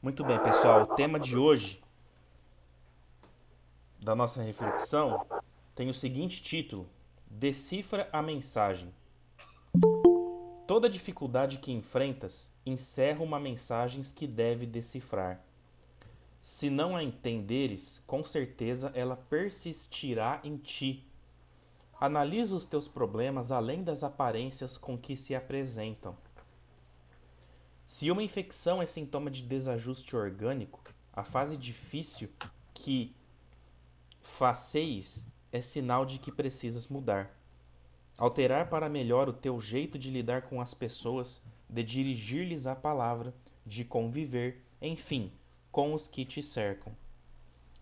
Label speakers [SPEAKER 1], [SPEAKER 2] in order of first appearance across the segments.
[SPEAKER 1] Muito bem, pessoal. O tema de hoje da nossa reflexão tem o seguinte título: Decifra a mensagem. Toda dificuldade que enfrentas encerra uma mensagem que deve decifrar. Se não a entenderes, com certeza ela persistirá em ti. Analisa os teus problemas além das aparências com que se apresentam. Se uma infecção é sintoma de desajuste orgânico, a fase difícil que faceis é sinal de que precisas mudar. Alterar para melhor o teu jeito de lidar com as pessoas, de dirigir-lhes a palavra, de conviver, enfim, com os que te cercam.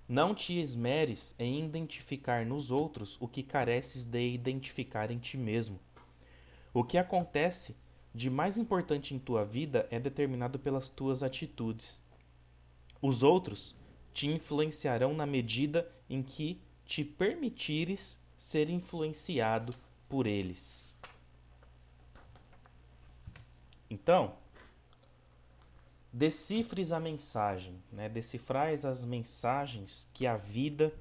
[SPEAKER 1] Não te esmeres em identificar nos outros o que careces de identificar em ti mesmo. O que acontece de mais importante em tua vida é determinado pelas tuas atitudes. Os outros te influenciarão na medida em que te permitires ser influenciado por eles. Então, decifres a mensagem, né? Decifrais as mensagens que a vida,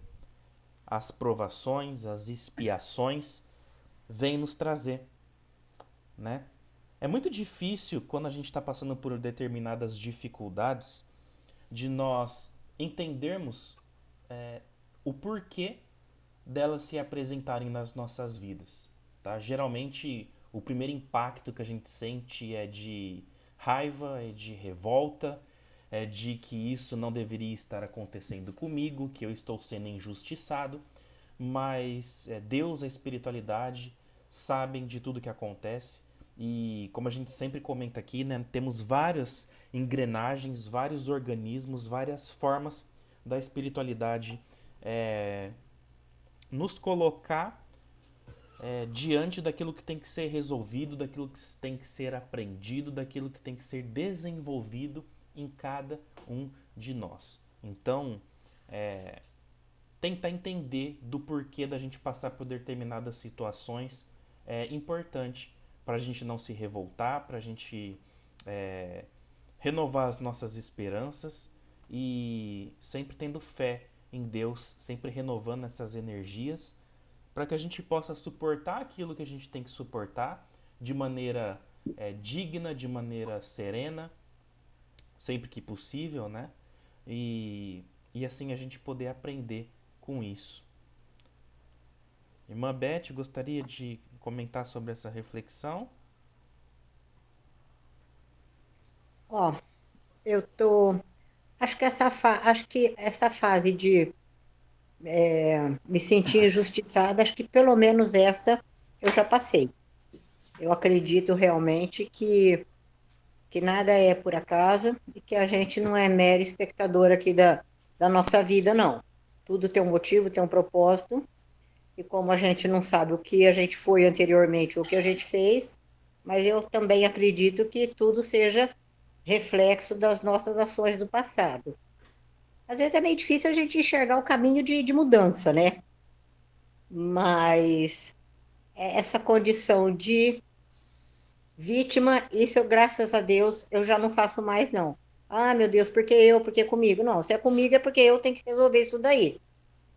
[SPEAKER 1] as provações, as expiações vêm nos trazer, né? É muito difícil quando a gente está passando por determinadas dificuldades de nós entendermos o porquê delas se apresentarem nas nossas vidas. Tá? Geralmente, o primeiro impacto que a gente sente é de raiva, é de revolta, é de que isso não deveria estar acontecendo comigo, que eu estou sendo injustiçado, mas Deus, a espiritualidade, sabem de tudo que acontece e, como a gente sempre comenta aqui, né, temos várias engrenagens, vários organismos, várias formas da espiritualidade é, nos colocar diante daquilo que tem que ser resolvido, daquilo que tem que ser aprendido, daquilo que tem que ser desenvolvido em cada um de nós. Então, tentar entender do porquê da gente passar por determinadas situações é importante para a gente não se revoltar, para a gente é, renovar as nossas esperanças e sempre tendo fé em Deus, sempre renovando essas energias para que a gente possa suportar aquilo que a gente tem que suportar de maneira digna, de maneira serena, sempre que possível, né? E assim a gente poder aprender com isso. Irmã Beth, gostaria de comentar sobre essa reflexão?
[SPEAKER 2] Ó, eu tô. Acho que essa fase de me sentir injustiçada, acho que pelo menos essa eu já passei. Eu acredito realmente que nada é por acaso e que a gente não é mero espectador aqui da nossa vida, não. Tudo tem um motivo, tem um propósito, e como a gente não sabe o que a gente foi anteriormente, o que a gente fez, mas eu também acredito que tudo seja reflexo das nossas ações do passado. Às vezes é meio difícil a gente enxergar o caminho de mudança, né? Mas essa condição de vítima, isso, graças a Deus, eu já não faço mais, não. Ah, meu Deus, por que eu? Por que comigo? Não, se é comigo é porque eu tenho que resolver isso daí.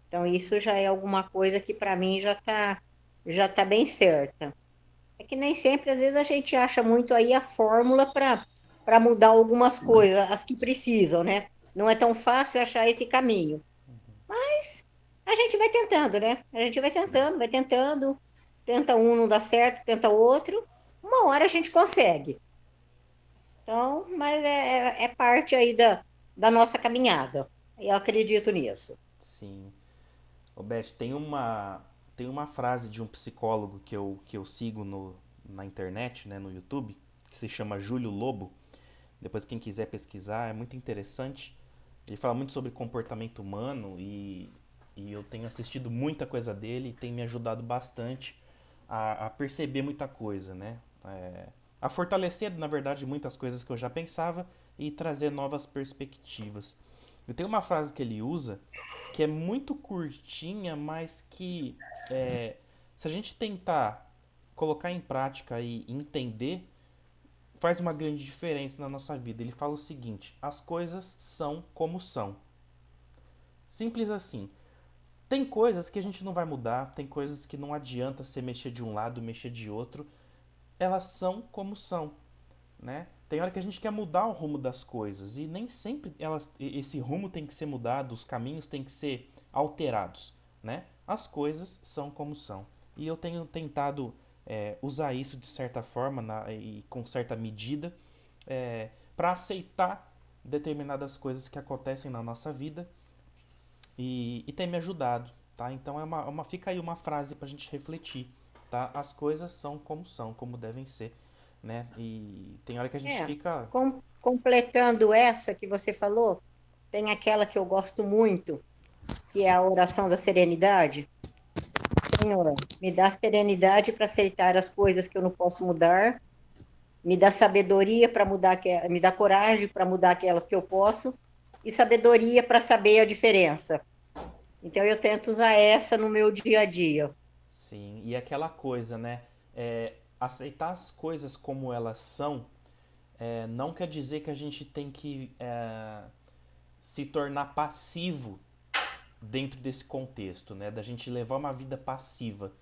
[SPEAKER 2] Então, isso já é alguma coisa que para mim já tá bem certa. É que nem sempre, às vezes, a gente acha muito aí a fórmula para mudar algumas coisas, as que precisam, né? Não é tão fácil achar esse caminho. A gente vai tentando, né? A gente vai tentando, tenta um, não dá certo, tenta outro. Uma hora a gente consegue. Então, mas é parte aí da nossa caminhada. Eu acredito nisso.
[SPEAKER 1] Sim. Ô Beth, tem uma frase de um psicólogo que eu sigo na internet, né, no YouTube, que se chama Júlio Lobo. Depois quem quiser pesquisar, é muito interessante. Ele fala muito sobre comportamento humano e eu tenho assistido muita coisa dele e tem me ajudado bastante a perceber muita coisa, né? A fortalecer, na verdade, muitas coisas que eu já pensava e trazer novas perspectivas. Eu tenho uma frase que ele usa que é muito curtinha, mas que se a gente tentar colocar em prática e entender, faz uma grande diferença na nossa vida. Ele fala o seguinte: as coisas são como são. Simples assim. Tem coisas que a gente não vai mudar, tem coisas que não adianta você mexer de um lado, mexer de outro. Elas são como são, né? Tem hora que a gente quer mudar o rumo das coisas e nem sempre esse rumo tem que ser mudado, os caminhos têm que ser alterados, né? As coisas são como são. E eu tenho tentado usar isso de certa forma e com certa medida para aceitar determinadas coisas que acontecem na nossa vida e tem me ajudado, tá? Então fica aí uma frase pra gente refletir, tá? As coisas são, como devem ser, né? E tem hora que a gente
[SPEAKER 2] É,
[SPEAKER 1] fica.
[SPEAKER 2] completando essa que você falou, tem aquela que eu gosto muito, que é a oração da serenidade. Senhor, me dá serenidade para aceitar as coisas que eu não posso mudar, me dá sabedoria para mudar, me dá coragem para mudar aquelas que eu posso, e sabedoria para saber a diferença. Então eu tento usar essa no meu dia a dia.
[SPEAKER 1] Sim, e aquela coisa, né? Aceitar as coisas como elas são não quer dizer que a gente tem que se tornar passivo dentro desse contexto, né? Da gente levar uma vida passiva.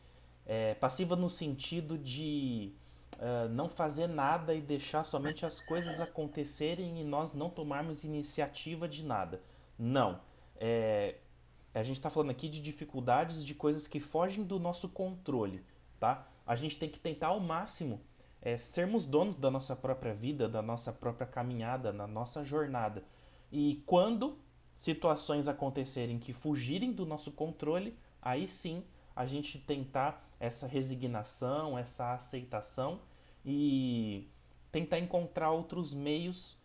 [SPEAKER 1] Passiva no sentido de não fazer nada e deixar somente as coisas acontecerem e nós não tomarmos iniciativa de nada. Não. É, a gente está falando aqui de dificuldades, de coisas que fogem do nosso controle, tá? A gente tem que tentar ao máximo sermos donos da nossa própria vida, da nossa própria caminhada, na nossa jornada. E quando situações acontecerem que fugirem do nosso controle, aí sim a gente tentar essa resignação, essa aceitação e tentar encontrar outros meios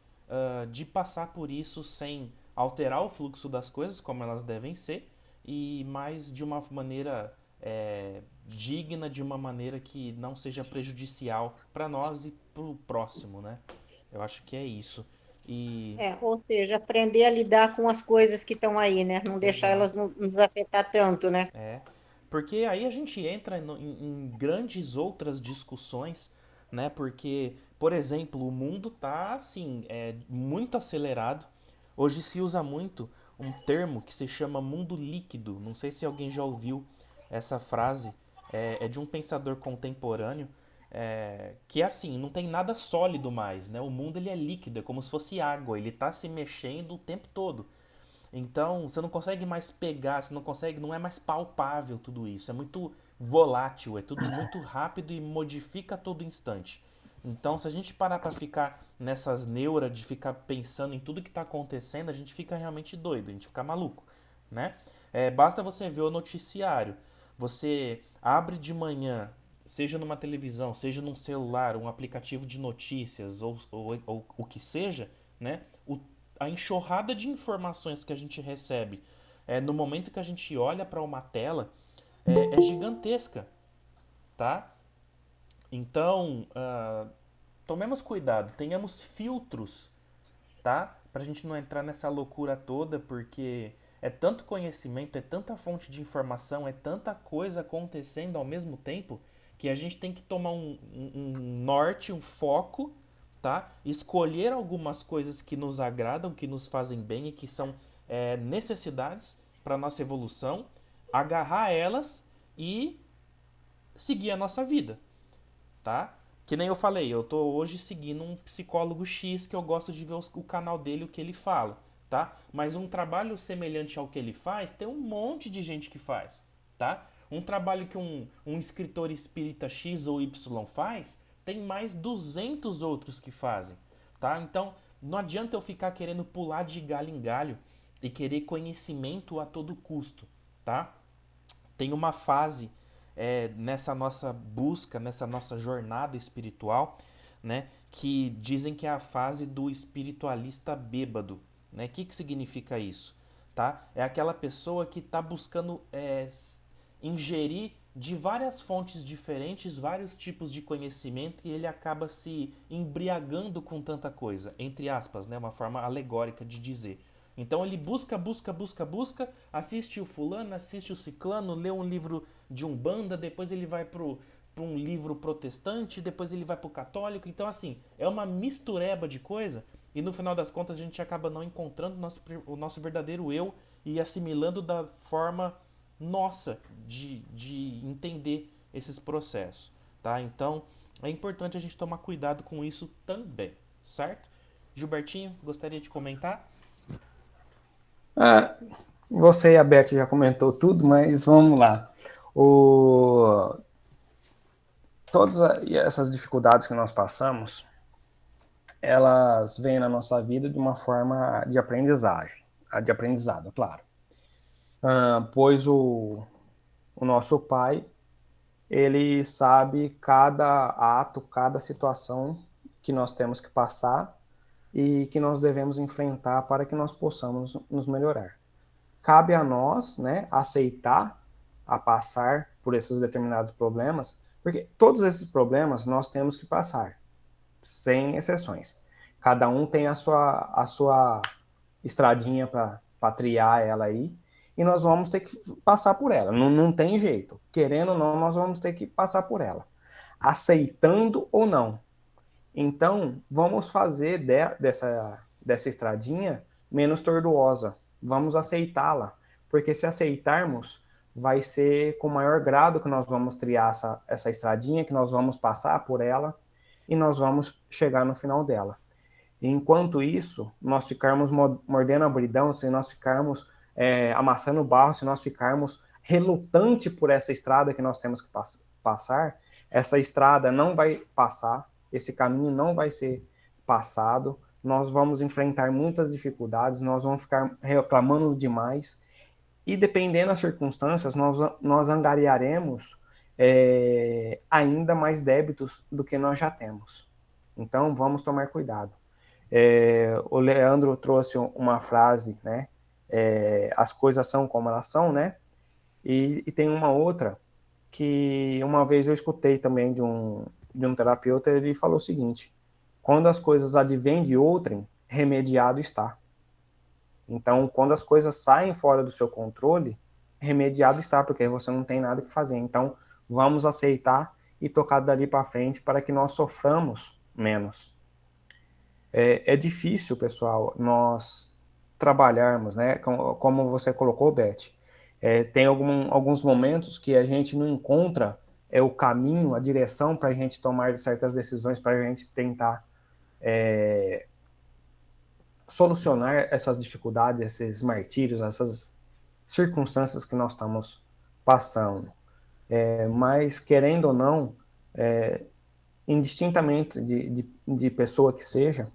[SPEAKER 1] de passar por isso sem alterar o fluxo das coisas como elas devem ser e mais de uma maneira digna, de uma maneira que não seja prejudicial para nós e para o próximo, né? Eu acho que é isso. E
[SPEAKER 2] Ou seja, aprender a lidar com as coisas que estão aí, né? Não deixar elas
[SPEAKER 1] exato.
[SPEAKER 2] nos afetar tanto, né?
[SPEAKER 1] Porque aí a gente entra em grandes outras discussões, né? Porque, por exemplo, o mundo tá assim, muito acelerado. Hoje se usa muito um termo que se chama mundo líquido. Não sei se alguém já ouviu essa frase. É de um pensador contemporâneo que assim, não tem nada sólido mais, né? O mundo ele é líquido, é como se fosse água. Ele tá se mexendo o tempo todo. Então, você não consegue mais pegar, você não consegue, não é mais palpável tudo isso. É muito volátil, é tudo muito rápido e modifica a todo instante. Então, se a gente parar para ficar nessas neuras de ficar pensando em tudo que está acontecendo, a gente fica realmente doido, a gente fica maluco, né? Basta você ver o noticiário. Você abre de manhã, seja numa televisão, seja num celular, um aplicativo de notícias ou o que seja, né? A enxurrada de informações que a gente recebe no momento que a gente olha para uma tela é gigantesca, tá? Então, tomemos cuidado, tenhamos filtros, tá? Pra gente não entrar nessa loucura toda, porque é tanto conhecimento, é tanta fonte de informação, é tanta coisa acontecendo ao mesmo tempo, que a gente tem que tomar um norte, um foco, tá? Escolher algumas coisas que nos agradam, que nos fazem bem e que são necessidades para nossa evolução, agarrar elas e seguir a nossa vida, tá? Que nem eu falei, eu tô hoje seguindo um psicólogo X que eu gosto de ver o canal dele, o que ele fala, tá? Mas um trabalho semelhante ao que ele faz, tem um monte de gente que faz, tá? Um trabalho que um escritor espírita X ou Y faz, tem mais 200 outros que fazem, tá? Então, não adianta eu ficar querendo pular de galho em galho e querer conhecimento a todo custo, tá? Tem uma fase nessa nossa busca, nessa nossa jornada espiritual, né, que dizem que é a fase do espiritualista bêbado. Né? Que significa isso? Tá? É aquela pessoa que está buscando ingerir de várias fontes diferentes, vários tipos de conhecimento e ele acaba se embriagando com tanta coisa, entre aspas, né? Uma forma alegórica de dizer. Então ele busca, busca, busca, busca, assiste o fulano, assiste o ciclano, lê um livro de umbanda, depois ele vai para um livro protestante, depois ele vai para o católico. Então, assim, é uma mistureba de coisa e no final das contas a gente acaba não encontrando o nosso verdadeiro eu e assimilando da forma nossa de entender esses processos, tá? Então, é importante a gente tomar cuidado com isso também, certo? Gilbertinho, gostaria de comentar?
[SPEAKER 3] Ah, você e a Beth já comentou tudo, mas vamos lá. O... Todas essas dificuldades que nós passamos, elas vêm na nossa vida de uma forma de aprendizagem, de aprendizado, claro. Pois o nosso pai, ele sabe cada ato, cada situação que nós temos que passar e que nós devemos enfrentar para que nós possamos nos melhorar. Cabe a nós, né, aceitar, a passar por esses determinados problemas, porque todos esses problemas nós temos que passar, sem exceções. Cada um tem a sua estradinha para triar ela aí, e nós vamos ter que passar por ela. Não tem jeito. Querendo ou não, nós vamos ter que passar por ela. Aceitando ou não. Então, vamos fazer dessa estradinha menos tortuosa. Vamos aceitá-la. Porque se aceitarmos, vai ser com maior grado que nós vamos triar essa estradinha, que nós vamos passar por ela e nós vamos chegar no final dela. Enquanto isso, nós ficarmos mordendo a bridão, se nós ficarmos amassando barro, se nós ficarmos relutante por essa estrada que nós temos que passar, essa estrada não vai passar, esse caminho não vai ser passado, nós vamos enfrentar muitas dificuldades, nós vamos ficar reclamando demais, e dependendo das circunstâncias, nós angariaremos ainda mais débitos do que nós já temos. Então, vamos tomar cuidado. O Leandro trouxe uma frase, né? As coisas são como elas são, né? E tem uma outra que uma vez eu escutei também de um terapeuta, ele falou o seguinte: quando as coisas advêm de outrem, remediado está. Então, quando as coisas saem fora do seu controle, remediado está, porque você não tem nada que fazer. Então, vamos aceitar e tocar dali para frente para que nós soframos menos. É difícil, pessoal, nós trabalharmos, né? Como você colocou, Beth, tem alguns momentos que a gente não encontra o caminho, a direção para a gente tomar certas decisões, para a gente tentar solucionar essas dificuldades, esses martírios, essas circunstâncias que nós estamos passando. Mas, querendo ou não, indistintamente de pessoa que seja,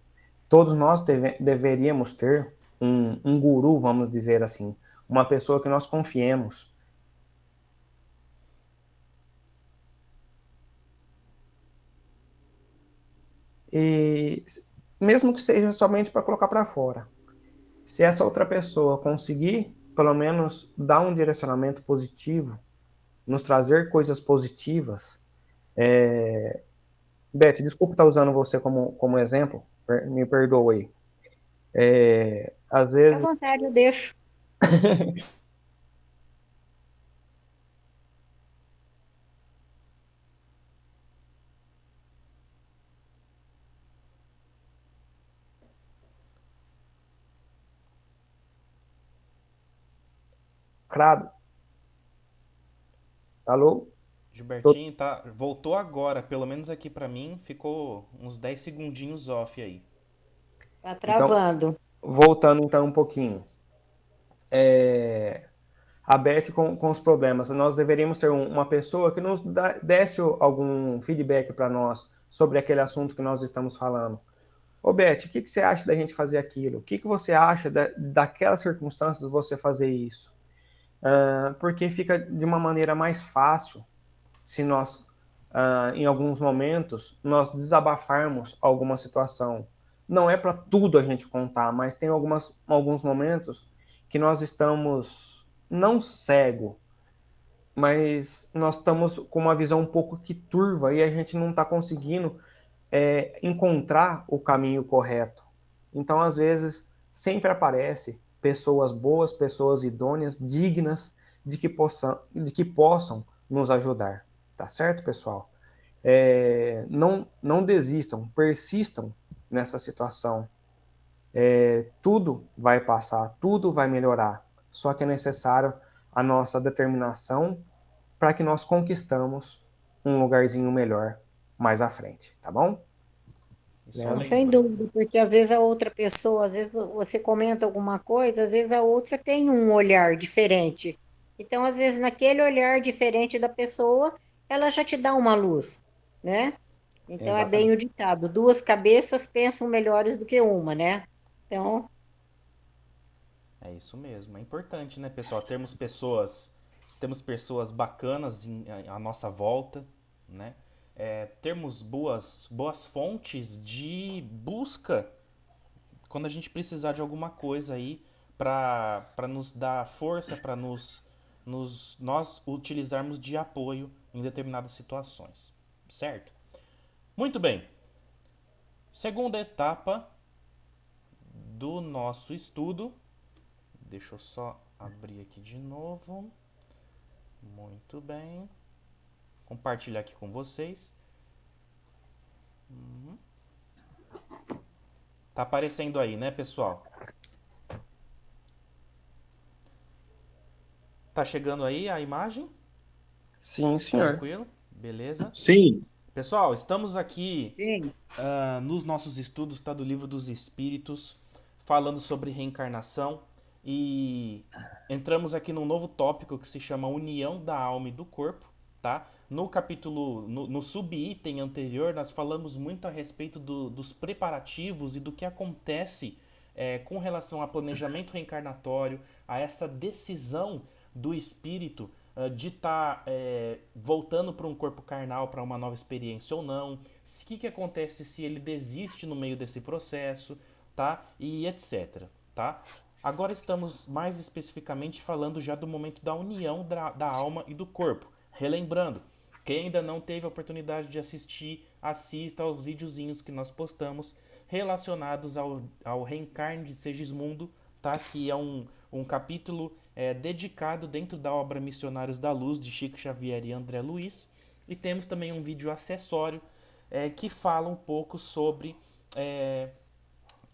[SPEAKER 3] todos nós deveríamos ter um guru, vamos dizer assim, uma pessoa que nós confiemos. E mesmo que seja somente para colocar para fora. Se essa outra pessoa conseguir, pelo menos, dar um direcionamento positivo, nos trazer coisas positivas. Beth, desculpa estar usando você como exemplo, me perdoe. Às
[SPEAKER 2] Fique à
[SPEAKER 3] vezes.
[SPEAKER 2] vontade, eu deixo.
[SPEAKER 3] Crado, alô? Tô-
[SPEAKER 1] Gilbertinho tá, voltou agora, pelo menos aqui pra mim, ficou uns 10 segundinhos off aí.
[SPEAKER 2] Tá
[SPEAKER 3] Então,
[SPEAKER 2] travando.
[SPEAKER 3] voltando então um pouquinho. A Beth com os problemas. Nós deveríamos ter uma pessoa que nos desse algum feedback para nós sobre aquele assunto que nós estamos falando. Ô Beth, o que você acha da gente fazer aquilo? O que você acha daquelas circunstâncias você fazer isso? Porque fica de uma maneira mais fácil se nós, em alguns momentos, nós desabafarmos alguma situação. Não é para tudo a gente contar, mas tem alguns momentos que nós estamos não cego, mas nós estamos com uma visão um pouco que turva e a gente não está conseguindo encontrar o caminho correto. Então, às vezes, sempre aparece pessoas boas, pessoas idôneas, dignas de que possam nos ajudar. Tá certo, pessoal? não desistam, persistam nessa situação. Tudo vai passar, tudo vai melhorar. Só que é necessário a nossa determinação para que nós conquistamos um lugarzinho melhor mais à frente, tá bom?
[SPEAKER 1] E só
[SPEAKER 2] Não,
[SPEAKER 3] Né?
[SPEAKER 2] sem
[SPEAKER 1] lembrando,
[SPEAKER 2] dúvida, porque às vezes a outra pessoa, às vezes você comenta alguma coisa, às vezes a outra tem um olhar diferente. Então, às vezes, naquele olhar diferente da pessoa, ela já te dá uma luz, né? Então, é bem
[SPEAKER 3] Exatamente.
[SPEAKER 2] o ditado: duas cabeças pensam melhores do que uma, né? Então,
[SPEAKER 1] é isso mesmo. É importante, né, pessoal, temos pessoas bacanas à nossa volta, né? Termos boas fontes de busca quando a gente precisar de alguma coisa aí para nos dar força, para nós utilizarmos de apoio em determinadas situações, certo? Muito bem. Segunda etapa do nosso estudo. Deixa eu só abrir aqui de novo. Muito bem. Compartilhar aqui com vocês. Tá aparecendo aí, né, pessoal? Tá chegando aí a imagem?
[SPEAKER 3] Sim, senhor.
[SPEAKER 1] Tranquilo? Beleza?
[SPEAKER 4] Sim,
[SPEAKER 1] Pessoal, estamos aqui
[SPEAKER 2] sim,
[SPEAKER 1] nos nossos estudos, tá, do Livro dos Espíritos, falando sobre reencarnação e entramos aqui num novo tópico que se chama União da Alma e do Corpo, tá? No capítulo, no sub-item anterior, nós falamos muito a respeito dos preparativos e do que acontece com relação a planejamento reencarnatório, a essa decisão do espírito de estar voltando para um corpo carnal para uma nova experiência ou não, o que acontece se ele desiste no meio desse processo, tá? E etc, tá? Agora estamos mais especificamente falando já do momento da união da alma e do corpo. Relembrando, quem ainda não teve a oportunidade de assistir, assista aos videozinhos que nós postamos relacionados ao reencarne de Segismundo, tá? Que é um capítulo dedicado dentro da obra Missionários da Luz, de Chico Xavier e André Luiz. E temos também um vídeo acessório que fala um pouco sobre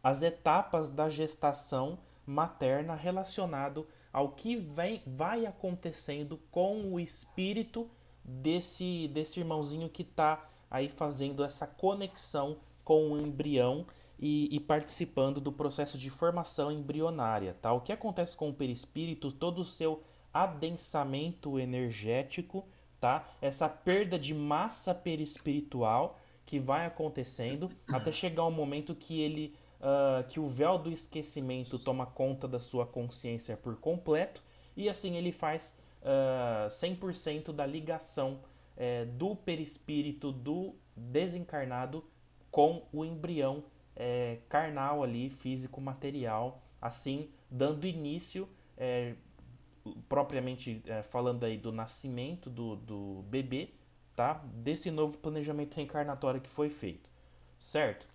[SPEAKER 1] as etapas da gestação materna relacionado ao que vai acontecendo com o espírito desse irmãozinho que está aí fazendo essa conexão com o embrião e participando do processo de formação embrionária, tá? O que acontece com o perispírito, todo o seu adensamento energético, tá? Essa perda de massa perispiritual que vai acontecendo até chegar um momento que que o véu do esquecimento toma conta da sua consciência por completo e assim ele faz 100% da ligação do perispírito do desencarnado com o embrião carnal ali, físico, material, assim dando início propriamente falando aí do nascimento do bebê, tá? Desse novo planejamento reencarnatório que foi feito, certo?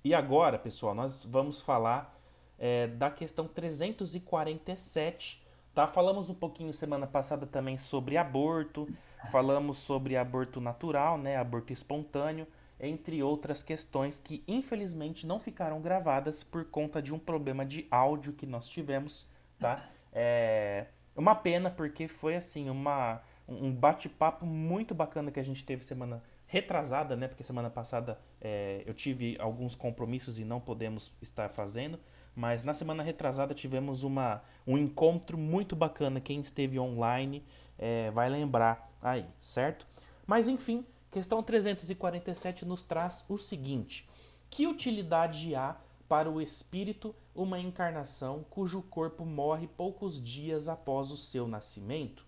[SPEAKER 1] E agora, pessoal, nós vamos falar da questão 347, tá? Falamos um pouquinho semana passada também sobre aborto, falamos sobre aborto natural, né? Aborto espontâneo, entre outras questões que infelizmente não ficaram gravadas por conta de um problema de áudio que nós tivemos, tá? Uma pena porque foi assim um bate-papo muito bacana que a gente teve semana retrasada, né? Porque semana passada eu tive alguns compromissos e não podemos estar fazendo. Mas na semana retrasada tivemos um encontro muito bacana. Quem esteve online vai lembrar aí, certo? Mas enfim, questão 347 nos traz o seguinte: que utilidade há para o espírito uma encarnação cujo corpo morre poucos dias após o seu nascimento?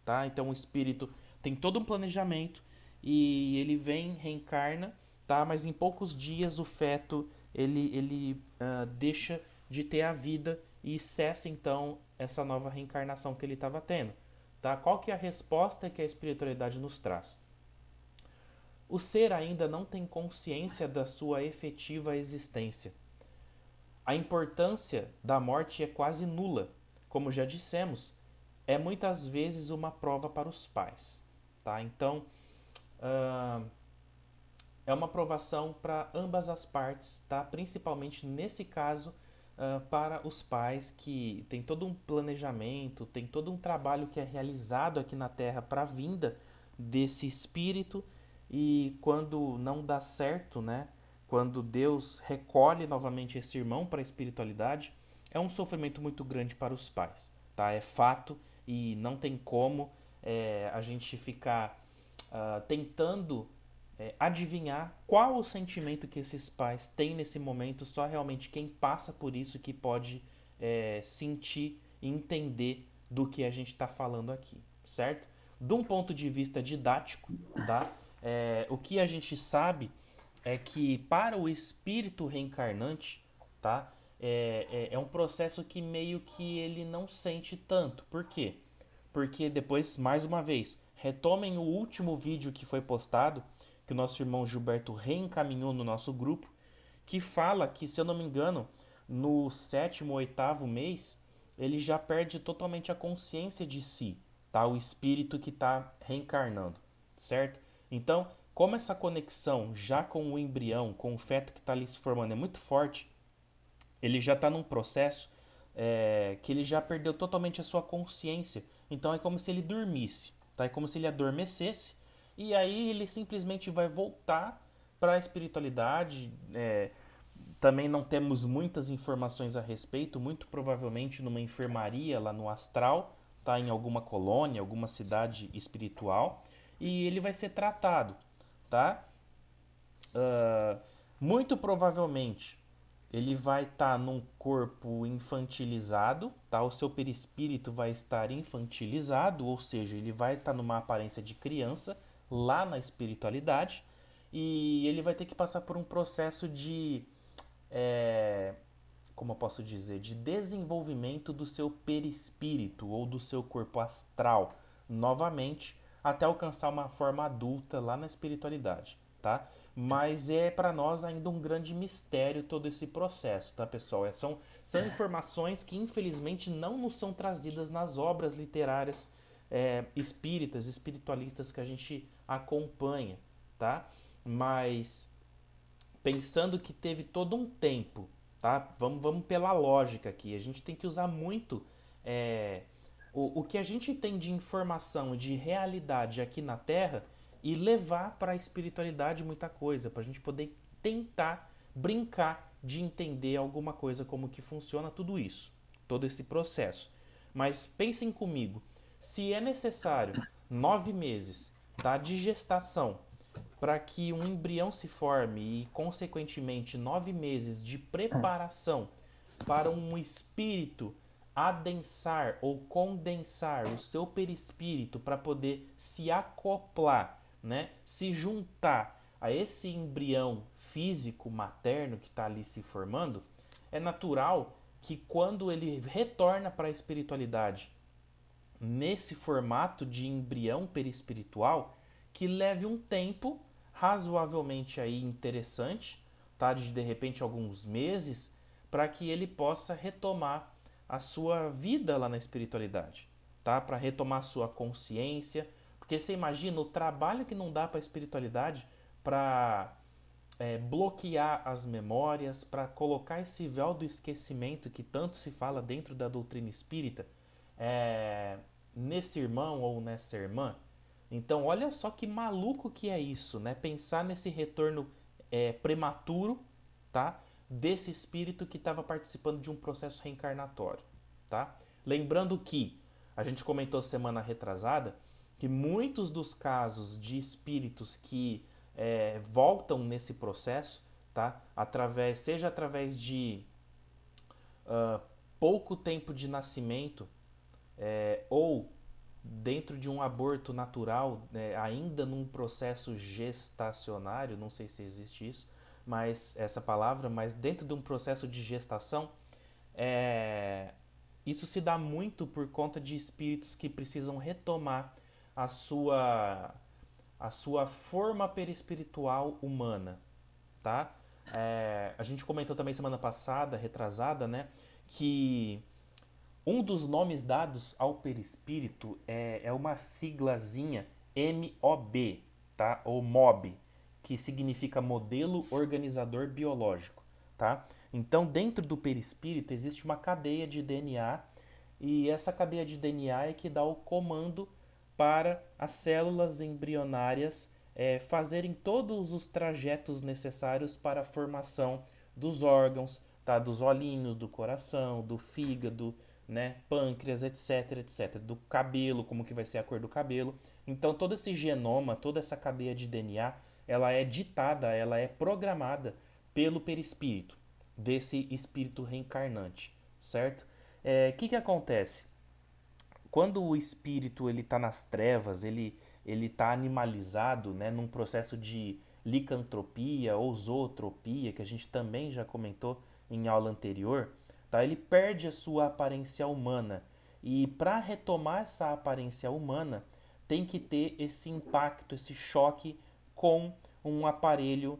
[SPEAKER 1] Tá? Então o espírito tem todo um planejamento e ele vem, reencarna, tá? Mas em poucos dias o feto ele deixa de ter a vida e cessa então essa nova reencarnação que ele estava tendo, tá? Qual que é a resposta que a espiritualidade nos traz? O ser ainda não tem consciência da sua efetiva existência. A importância da morte é quase nula, como já dissemos, é muitas vezes uma prova para os pais, tá? Então, ah, é uma provação para ambas as partes, tá? Principalmente nesse caso, para os pais que tem todo um planejamento, tem todo um trabalho que é realizado aqui na Terra para a vinda desse espírito e quando não dá certo, né? Quando Deus recolhe novamente esse irmão para a espiritualidade, é um sofrimento muito grande para os pais, tá? É fato e não tem como a gente ficar tentando adivinhar qual o sentimento que esses pais têm nesse momento, só realmente quem passa por isso que pode sentir e entender do que a gente está falando aqui, certo? De um ponto de vista didático, tá? O que a gente sabe é que para o espírito reencarnante, tá? É um processo que meio que ele não sente tanto. Por quê? Porque depois, mais uma vez, retomem o último vídeo que foi postado, que o nosso irmão Gilberto reencaminhou no nosso grupo, que fala que, se eu não me engano, no sétimo ou oitavo mês, ele já perde totalmente a consciência de si, tá? O espírito que está reencarnando, certo? Então, como essa conexão já com o embrião, com o feto que está ali se formando é muito forte, ele já está num processo que ele já perdeu totalmente a sua consciência. Então é como se ele dormisse, tá? É como se ele adormecesse e aí ele simplesmente vai voltar para a espiritualidade. Também não temos muitas informações a respeito, muito provavelmente numa enfermaria lá no astral, tá? Em alguma colônia, alguma cidade espiritual, e ele vai ser tratado, tá? Muito provavelmente ele vai estar num corpo infantilizado, tá? O seu perispírito vai estar infantilizado, ou seja, ele vai estar numa aparência de criança lá na espiritualidade e ele vai ter que passar por um processo de, é, como eu posso dizer, de desenvolvimento do seu perispírito ou do seu corpo astral novamente até alcançar uma forma adulta lá na espiritualidade, tá? Mas é para nós ainda um grande mistério todo esse processo, tá, pessoal? São informações que infelizmente não nos são trazidas nas obras literárias espíritas, espiritualistas que a gente acompanha, tá? Mas pensando que teve todo um tempo, tá? Vamos pela lógica aqui. A gente tem que usar muito o que a gente tem de informação, de realidade aqui na Terra e levar para a espiritualidade muita coisa, para a gente poder tentar brincar de entender alguma coisa, como que funciona tudo isso, todo esse processo. Mas pensem comigo, se é necessário 9 meses, tá, de gestação para que um embrião se forme e, consequentemente, 9 meses de preparação para um espírito adensar ou condensar o seu perispírito para poder se acoplar, né? Se juntar a esse embrião físico materno que está ali se formando, é natural que quando ele retorna para a espiritualidade nesse formato de embrião perispiritual, que leve um tempo razoavelmente aí interessante, tá? De repente alguns meses, para que ele possa retomar a sua vida lá na espiritualidade, tá? Para retomar a sua consciência, porque você imagina o trabalho que não dá para a espiritualidade para bloquear as memórias, para colocar esse véu do esquecimento que tanto se fala dentro da doutrina espírita nesse irmão ou nessa irmã. Então, olha só que maluco que é isso, né? Pensar nesse retorno prematuro, tá? Desse espírito que estava participando de um processo reencarnatório, tá? Lembrando que a gente comentou semana retrasada que muitos dos casos de espíritos que voltam nesse processo, tá? Seja através de pouco tempo de nascimento ou dentro de um aborto natural, ainda num processo gestacionário, não sei se existe isso, mas essa palavra, mas dentro de um processo de gestação, isso se dá muito por conta de espíritos que precisam retomar a sua a sua forma perispiritual humana, tá? A gente comentou também semana passada, retrasada, né, que um dos nomes dados ao perispírito é uma siglazinha MOB, tá? Ou MOB, que significa modelo organizador biológico, tá? Então, dentro do perispírito existe uma cadeia de DNA e essa cadeia de DNA é que dá o comando para as células embrionárias fazerem todos os trajetos necessários para a formação dos órgãos, tá? Dos olhinhos, do coração, do fígado, né? Pâncreas, etc, etc. Do cabelo, como que vai ser a cor do cabelo. Então todo esse genoma, toda essa cadeia de DNA, ela é ditada, ela é programada pelo perispírito, desse espírito reencarnante, certo? Que acontece? Quando o espírito ele está nas trevas, ele está animalizado, né, num processo de licantropia ou zootropia, que a gente também já comentou em aula anterior, tá? Ele perde a sua aparência humana. E para retomar essa aparência humana, tem que ter esse impacto, esse choque com um aparelho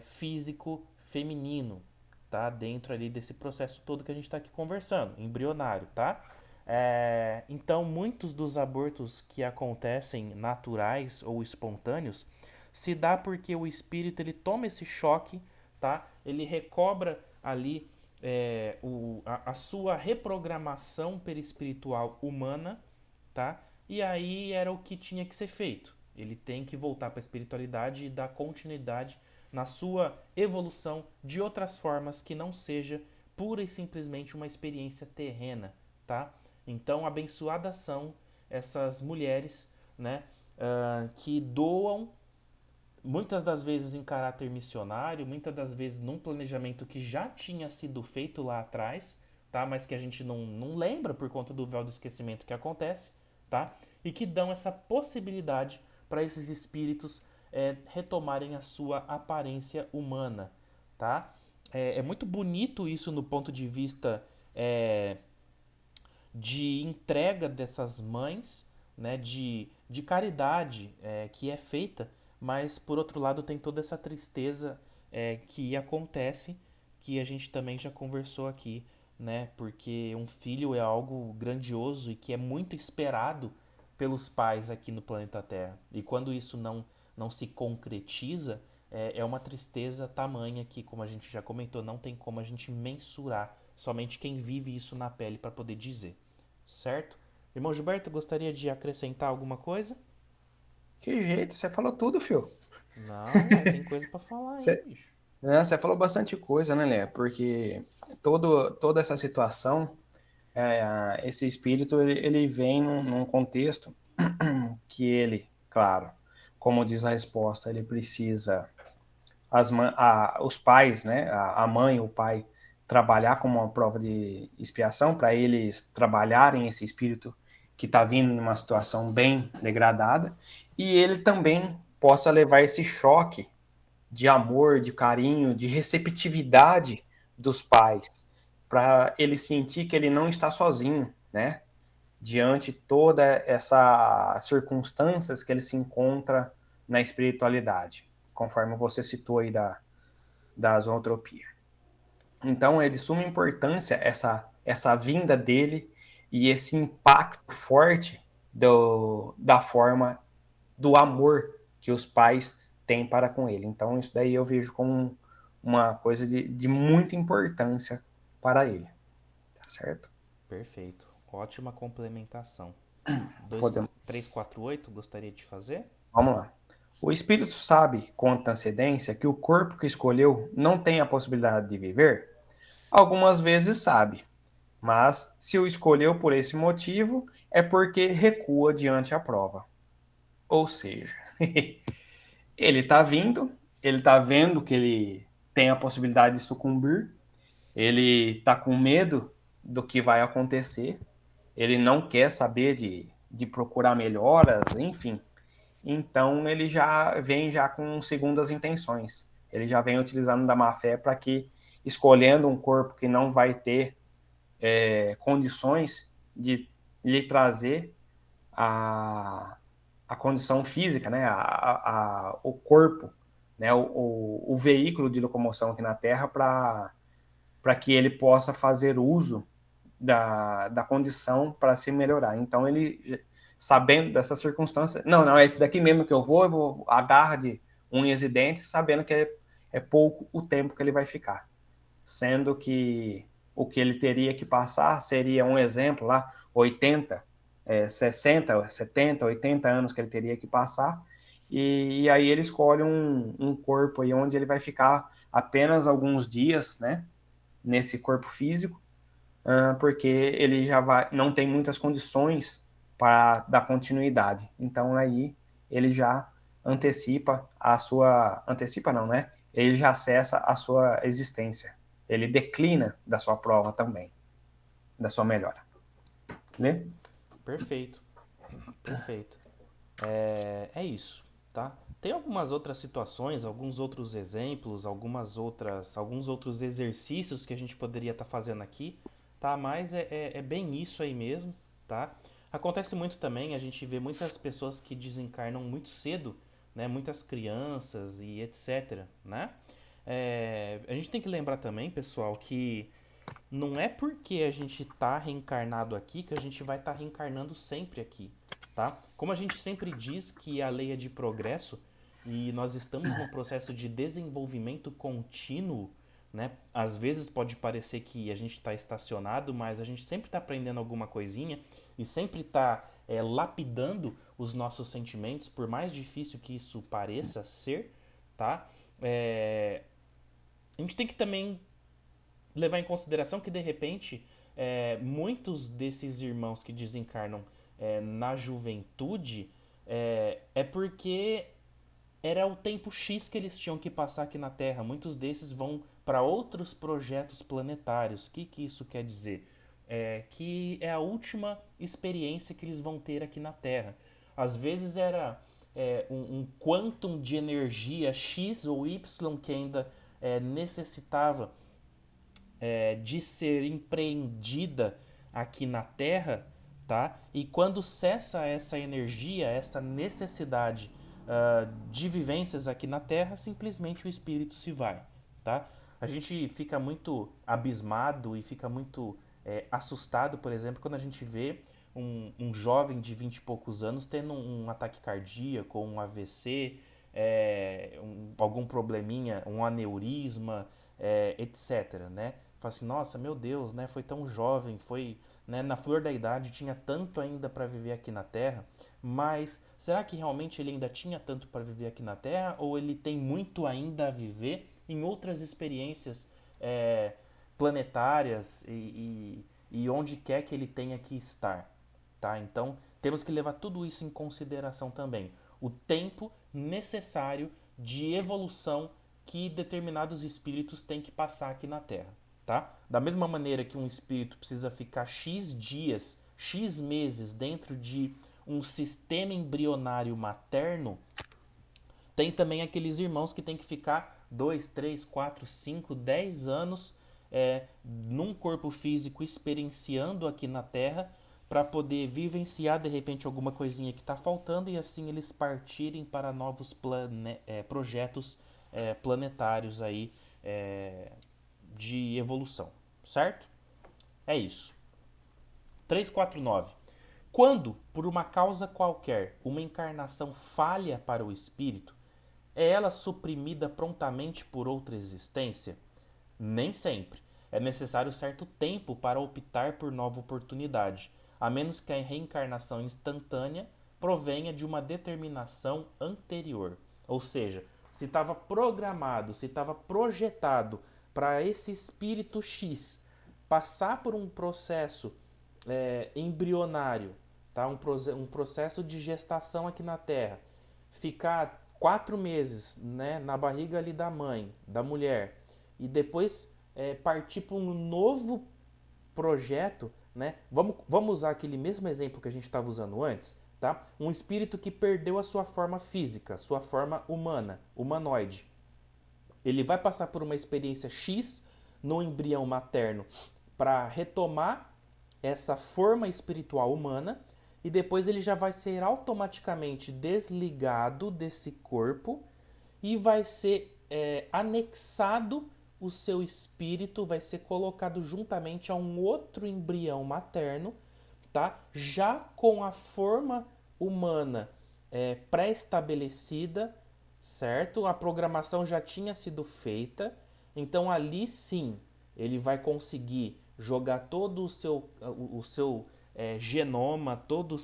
[SPEAKER 1] físico feminino, tá? Dentro ali desse processo todo que a gente está aqui conversando, embrionário, tá? Então, muitos dos abortos que acontecem naturais ou espontâneos se dá porque o espírito ele toma esse choque, tá? Ele recobra ali a sua reprogramação perispiritual humana, tá? E aí era o que tinha que ser feito. Ele tem que voltar para a espiritualidade e dar continuidade na sua evolução de outras formas que não seja pura e simplesmente uma experiência terrena, tá? Então, abençoadas são essas mulheres, né, que doam muitas das vezes em caráter missionário, muitas das vezes num planejamento que já tinha sido feito lá atrás, tá? Mas que a gente não lembra por conta do véu do esquecimento que acontece, tá? E que dão essa possibilidade para esses espíritos retomarem a sua aparência humana, tá? É muito bonito isso no ponto de vista de entrega dessas mães, né, de caridade que é feita, mas por outro lado tem toda essa tristeza que acontece, que a gente também já conversou aqui, né, porque um filho é algo grandioso e que é muito esperado pelos pais aqui no planeta Terra. E quando isso não se concretiza, é uma tristeza tamanha que, como a gente já comentou, não tem como a gente mensurar. Somente quem vive isso na pele para poder dizer, certo? Irmão Gilberto, gostaria de acrescentar alguma coisa?
[SPEAKER 3] Que jeito, você falou tudo, filho.
[SPEAKER 1] Não, mas tem coisa para falar aí,
[SPEAKER 3] Você,
[SPEAKER 1] bicho.
[SPEAKER 3] você falou bastante coisa, né, Lé? Porque toda essa situação, esse espírito, ele vem num contexto que ele, claro, como diz a resposta, ele precisa os pais, né, a mãe, o pai, trabalhar como uma prova de expiação para eles trabalharem esse espírito que está vindo numa situação bem degradada e ele também possa levar esse choque de amor, de carinho, de receptividade dos pais para ele sentir que ele não está sozinho, né? Diante toda essas circunstâncias que ele se encontra na espiritualidade, conforme você citou aí da zootropia. Então é de suma importância essa vinda dele e esse impacto forte da forma do amor que os pais têm para com ele. Então isso daí eu vejo como uma coisa de muita importância para ele, tá certo?
[SPEAKER 1] Perfeito. Ótima complementação.
[SPEAKER 3] Podemos,
[SPEAKER 1] 348, gostaria de fazer?
[SPEAKER 3] vamos lá. O espírito sabe com antecedência que o corpo que escolheu não tem a possibilidade de viver? Algumas vezes sabe, mas se o escolheu por esse motivo, é porque recua diante a prova. Ou seja, ele está vindo, ele está vendo que ele tem a possibilidade de sucumbir, ele está com medo do que vai acontecer, ele não quer saber de procurar melhoras, enfim. Então ele já vem já com segundas intenções. Ele já vem utilizando da má fé para que, escolhendo um corpo que não vai ter condições de lhe trazer a condição física, né, o corpo, né, o veículo de locomoção aqui na Terra para que ele possa fazer uso da condição para se melhorar. Então ele sabendo dessa circunstância. Não, é esse daqui mesmo que eu vou agarra de unhas e dentes, sabendo que é pouco o tempo que ele vai ficar. Sendo que o que ele teria que passar seria um exemplo lá, 80, 60, 70, 80 anos que ele teria que passar, e aí ele escolhe um corpo aí onde ele vai ficar apenas alguns dias, né, nesse corpo físico, porque ele já não tem muitas condições para dar continuidade. Então aí ele já antecipa não, né? Ele já cessa a sua existência. Ele declina da sua prova também, da sua melhora. Né?
[SPEAKER 1] Perfeito, perfeito. É isso, tá? Tem algumas outras situações, alguns outros exemplos, alguns outros exercícios que a gente poderia estar fazendo aqui, tá? Mas é bem isso aí mesmo, tá? Acontece muito também, a gente vê muitas pessoas que desencarnam muito cedo, né? Muitas crianças e etc, né? A gente tem que lembrar também, pessoal, que não é porque a gente tá reencarnado aqui que a gente vai estar reencarnando sempre aqui, tá? Como a gente sempre diz que a lei é de progresso e nós estamos num processo de desenvolvimento contínuo, né? Às vezes pode parecer que a gente está estacionado, mas a gente sempre está aprendendo alguma coisinha e sempre está lapidando os nossos sentimentos, por mais difícil que isso pareça ser, tá? A gente tem que também levar em consideração que, de repente, muitos desses irmãos que desencarnam na juventude porque era o tempo X que eles tinham que passar aqui na Terra. Muitos desses vão para outros projetos planetários. O que isso quer dizer? Que é a última experiência que eles vão ter aqui na Terra. Às vezes era um quantum de energia X ou Y que ainda necessitava de ser empreendida aqui na Terra, tá? E quando cessa essa energia, essa necessidade de vivências aqui na Terra, simplesmente o espírito se vai, tá? A gente fica muito abismado e fica muito assustado, por exemplo, quando a gente vê um jovem de 20 e poucos anos tendo um ataque cardíaco, um AVC, algum probleminha, um aneurisma, etc, né? Fala assim, nossa, meu Deus, né? Foi tão jovem, foi, né, na flor da idade, tinha tanto ainda para viver aqui na Terra, mas será que realmente ele ainda tinha tanto para viver aqui na Terra ou ele tem muito ainda a viver em outras experiências planetárias e onde quer que ele tenha que estar, tá? Então temos que levar tudo isso em consideração também. O tempo necessário de evolução que determinados espíritos têm que passar aqui na Terra, tá? Da mesma maneira que um espírito precisa ficar X dias, X meses dentro de um sistema embrionário materno, tem também aqueles irmãos que têm que ficar 2, 3, 4, 5, 10 anos num corpo físico experienciando aqui na Terra para poder vivenciar de repente alguma coisinha que está faltando e assim eles partirem para novos projetos planetários aí de evolução, certo? É isso. 349. Quando, por uma causa qualquer, uma encarnação falha para o espírito, é ela suprimida prontamente por outra existência? Nem sempre. É necessário certo tempo para optar por nova oportunidade, a menos que a reencarnação instantânea provenha de uma determinação anterior. Ou seja, se estava programado, se estava projetado para esse espírito X passar por um processo embrionário, tá? Um processo de gestação aqui na Terra, ficar 4 meses, né, na barriga ali da mãe, da mulher, e depois partir para um novo projeto, né? Vamos usar aquele mesmo exemplo que a gente estava usando antes, tá? Um espírito que perdeu a sua forma física, sua forma humana, humanoide. Ele vai passar por uma experiência X no embrião materno para retomar essa forma espiritual humana e depois ele já vai ser automaticamente desligado desse corpo e vai ser anexado o seu espírito, vai ser colocado juntamente a um outro embrião materno tá? Já com a forma humana pré-estabelecida, certo? A programação já tinha sido feita, então ali sim ele vai conseguir jogar todo o seu genoma, todo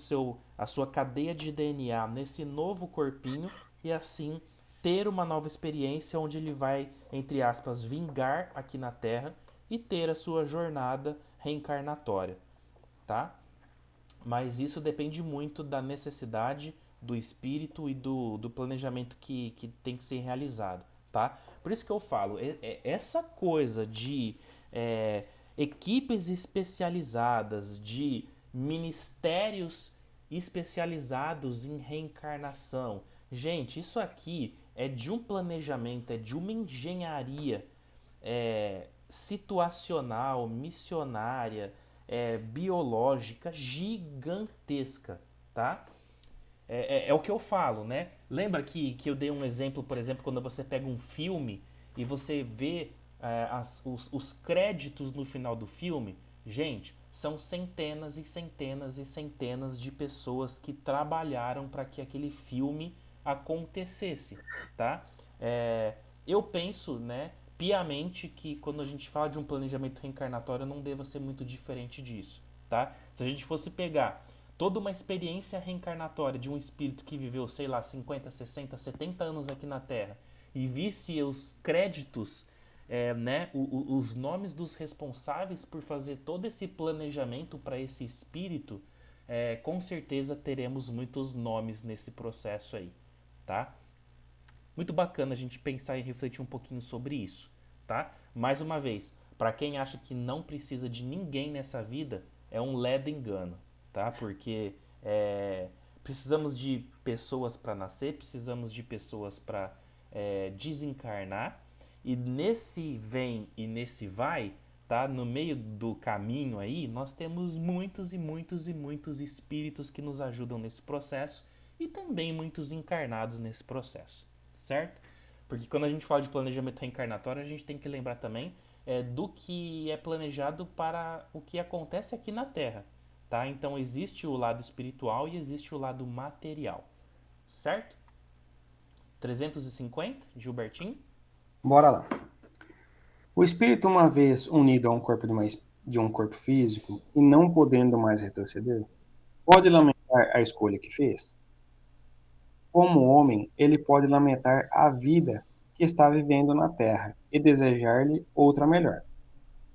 [SPEAKER 1] a sua cadeia de DNA nesse novo corpinho e assim ter uma nova experiência onde ele vai, entre aspas, vingar aqui na Terra e ter a sua jornada reencarnatória, tá? Mas isso depende muito da necessidade do espírito e do planejamento que tem que ser realizado, tá? Por isso que eu falo, essa coisa de é, equipes especializadas, de ministérios especializados em reencarnação. Gente, isso aqui é de um planejamento, é de uma engenharia situacional, missionária, biológica gigantesca, tá? É o que eu falo, né? Lembra que eu dei um exemplo, por exemplo, quando você pega um filme e você vê os créditos no final do filme? Gente, são centenas e centenas e centenas de pessoas que trabalharam para que aquele filme acontecesse, tá? Eu penso, né, piamente que quando a gente fala de um planejamento reencarnatório não deva ser muito diferente disso, tá? Se a gente fosse pegar toda uma experiência reencarnatória de um espírito que viveu, sei lá, 50, 60, 70 anos aqui na Terra e visse os créditos, né, os nomes dos responsáveis por fazer todo esse planejamento para esse espírito, com certeza teremos muitos nomes nesse processo aí, tá? Muito bacana a gente pensar e refletir um pouquinho sobre isso, tá? Mais uma vez, para quem acha que não precisa de ninguém nessa vida, é um ledo engano, tá? Porque precisamos de pessoas para nascer, precisamos de pessoas para desencarnar, e nesse vem e nesse vai, tá? No meio do caminho aí, nós temos muitos e muitos e muitos espíritos que nos ajudam nesse processo e também muitos encarnados nesse processo, certo? Porque quando a gente fala de planejamento reencarnatório, a gente tem que lembrar também do que é planejado para o que acontece aqui na Terra, tá? Então existe o lado espiritual e existe o lado material, certo? 350, Gilbertinho?
[SPEAKER 3] Bora lá. O espírito, uma vez unido a um corpo de um corpo físico e não podendo mais retroceder, pode lamentar a escolha que fez? Como homem, ele pode lamentar a vida que está vivendo na Terra e desejar-lhe outra melhor.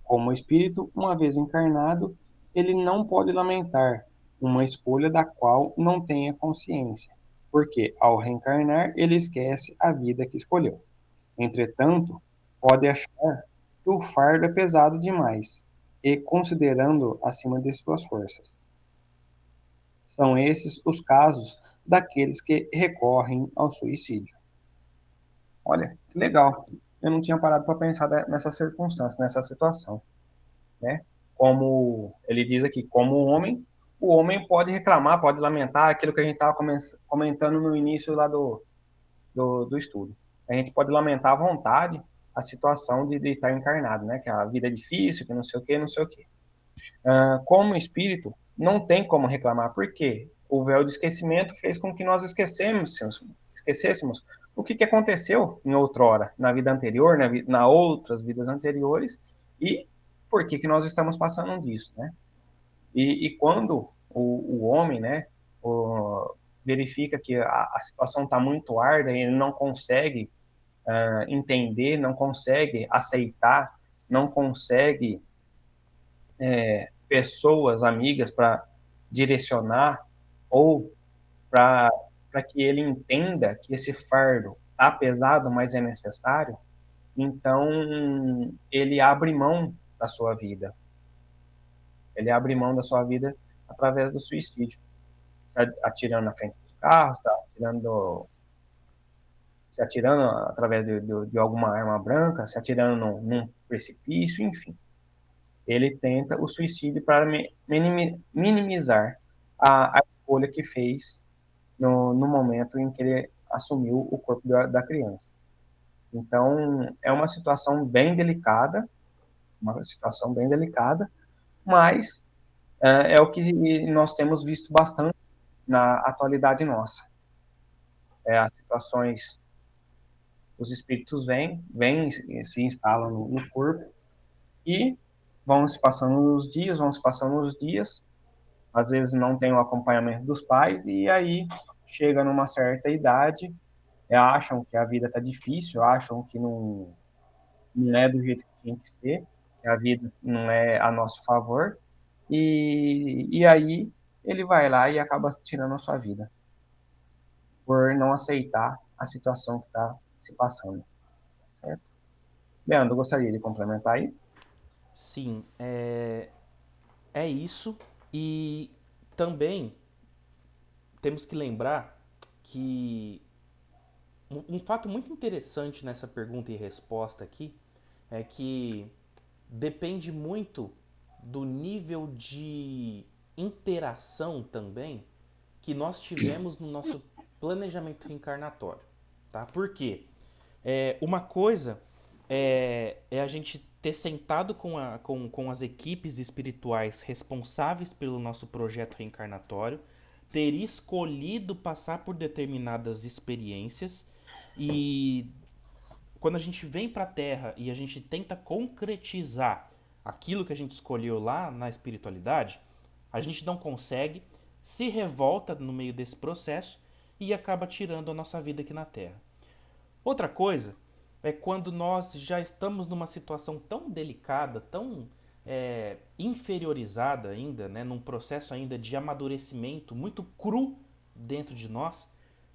[SPEAKER 3] Como espírito, uma vez encarnado, ele não pode lamentar uma escolha da qual não tenha consciência, porque ao reencarnar ele esquece a vida que escolheu. Entretanto, pode achar que o fardo é pesado demais e considerando acima de suas forças. São esses os casos daqueles que recorrem ao suicídio. Olha, que legal. Eu não tinha parado para pensar nessa circunstância, nessa situação, né? Como ele diz aqui, como o homem pode reclamar, pode lamentar aquilo que a gente estava comentando no início lá do estudo. A gente pode lamentar à vontade a situação de estar encarnado, né? Que a vida é difícil, que não sei o que, não sei o que. Como espírito, não tem como reclamar, porque o véu de esquecimento fez com que nós esquecêssemos o que aconteceu em outrora, na vida anterior, na outras vidas anteriores, e por que nós estamos passando disso, né? E quando o homem, né, verifica que a situação está muito árdua e ele não consegue entender, não consegue aceitar, não consegue pessoas amigas para direcionar ou para que ele entenda que esse fardo está pesado, mas é necessário, então ele abre mão da sua vida. Ele abre mão da sua vida através do suicídio. Se atirando na frente dos carros, se atirando através de alguma arma branca, se atirando num precipício, enfim. Ele tenta o suicídio para minimizar a escolha que fez no momento em que ele assumiu o corpo da criança. Então, é uma situação bem delicada, mas É o que nós temos visto bastante na atualidade nossa. As situações, os espíritos vêm e se instalam no corpo e vão se passando os dias, às vezes não tem o acompanhamento dos pais, e aí chega numa certa idade, acham que a vida está difícil, acham que não é do jeito que tinha que ser, que a vida não é a nosso favor, e aí ele vai lá e acaba tirando a sua vida, por não aceitar a situação que está se passando. Certo? Leandro, gostaria de complementar aí?
[SPEAKER 1] Sim, é isso. E também temos que lembrar que um fato muito interessante nessa pergunta e resposta aqui é que depende muito do nível de interação também que nós tivemos no nosso planejamento reencarnatório, tá? Por quê? Uma coisa é a gente ter sentado com as equipes espirituais responsáveis pelo nosso projeto reencarnatório, ter escolhido passar por determinadas experiências e quando a gente vem para a Terra e a gente tenta concretizar aquilo que a gente escolheu lá na espiritualidade, a gente não consegue, se revolta no meio desse processo e acaba tirando a nossa vida aqui na Terra. Outra coisa é quando nós já estamos numa situação tão delicada, tão inferiorizada ainda, né, num processo ainda de amadurecimento muito cru dentro de nós,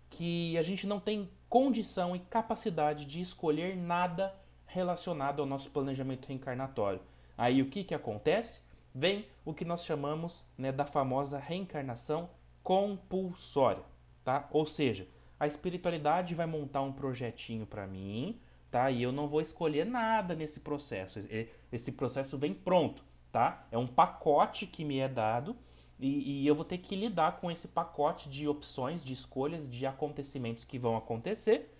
[SPEAKER 1] que a gente não tem condição e capacidade de escolher nada relacionado ao nosso planejamento reencarnatório. Aí o que, que acontece? Vem o que nós chamamos, né, da famosa reencarnação compulsória, tá? Ou seja, a espiritualidade vai montar um projetinho para mim, tá? E eu não vou escolher nada nesse processo. Esse processo vem pronto, tá? É um pacote que me é dado e eu vou ter que lidar com esse pacote de opções, de escolhas, de acontecimentos que vão acontecer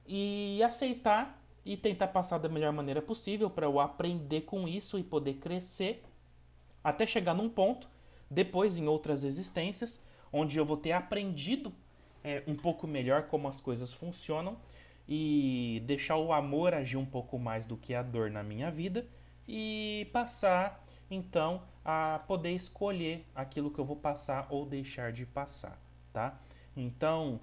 [SPEAKER 1] e aceitar e tentar passar da melhor maneira possível para eu aprender com isso e poder crescer até chegar num ponto, depois em outras existências, onde eu vou ter aprendido um pouco melhor como as coisas funcionam e deixar o amor agir um pouco mais do que a dor na minha vida e passar então a poder escolher aquilo que eu vou passar ou deixar de passar, tá? Então,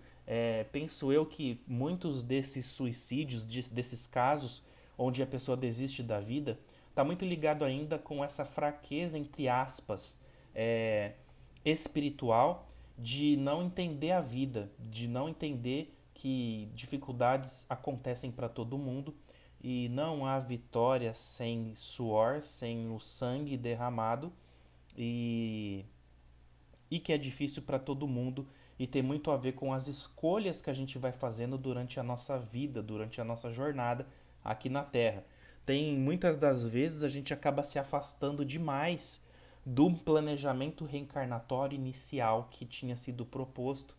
[SPEAKER 1] penso eu que muitos desses suicídios, desses casos onde a pessoa desiste da vida, está muito ligado ainda com essa fraqueza, entre aspas, espiritual, de não entender a vida, de não entender que dificuldades acontecem para todo mundo e não há vitória sem suor, sem o sangue derramado e, e que é difícil para todo mundo e tem muito a ver com as escolhas que a gente vai fazendo durante a nossa vida, durante a nossa jornada aqui na Terra. Tem muitas das vezes a gente acaba se afastando demais do planejamento reencarnatório inicial que tinha sido proposto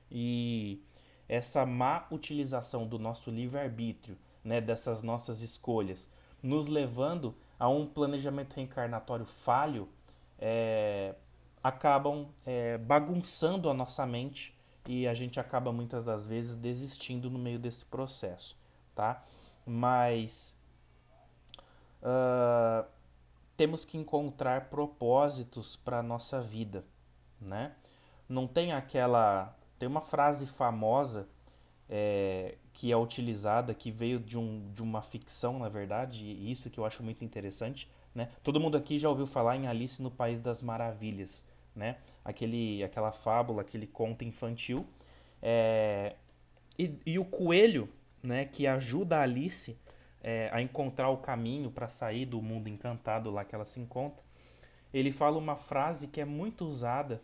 [SPEAKER 1] e essa má utilização do nosso livre-arbítrio, né, dessas nossas escolhas, nos levando a um planejamento reencarnatório falho, acabam bagunçando a nossa mente e a gente acaba muitas das vezes desistindo no meio desse processo, tá? Mas uh, temos que encontrar propósitos para a nossa vida, né? Não tem aquela... Tem uma frase famosa que é utilizada, que veio de uma ficção, na verdade, e isso que eu acho muito interessante, né? Todo mundo aqui já ouviu falar em Alice no País das Maravilhas, né? Aquela fábula, aquele conto infantil. E o coelho, né, que ajuda a Alice a encontrar o caminho para sair do mundo encantado lá que ela se encontra, ele fala uma frase que é muito usada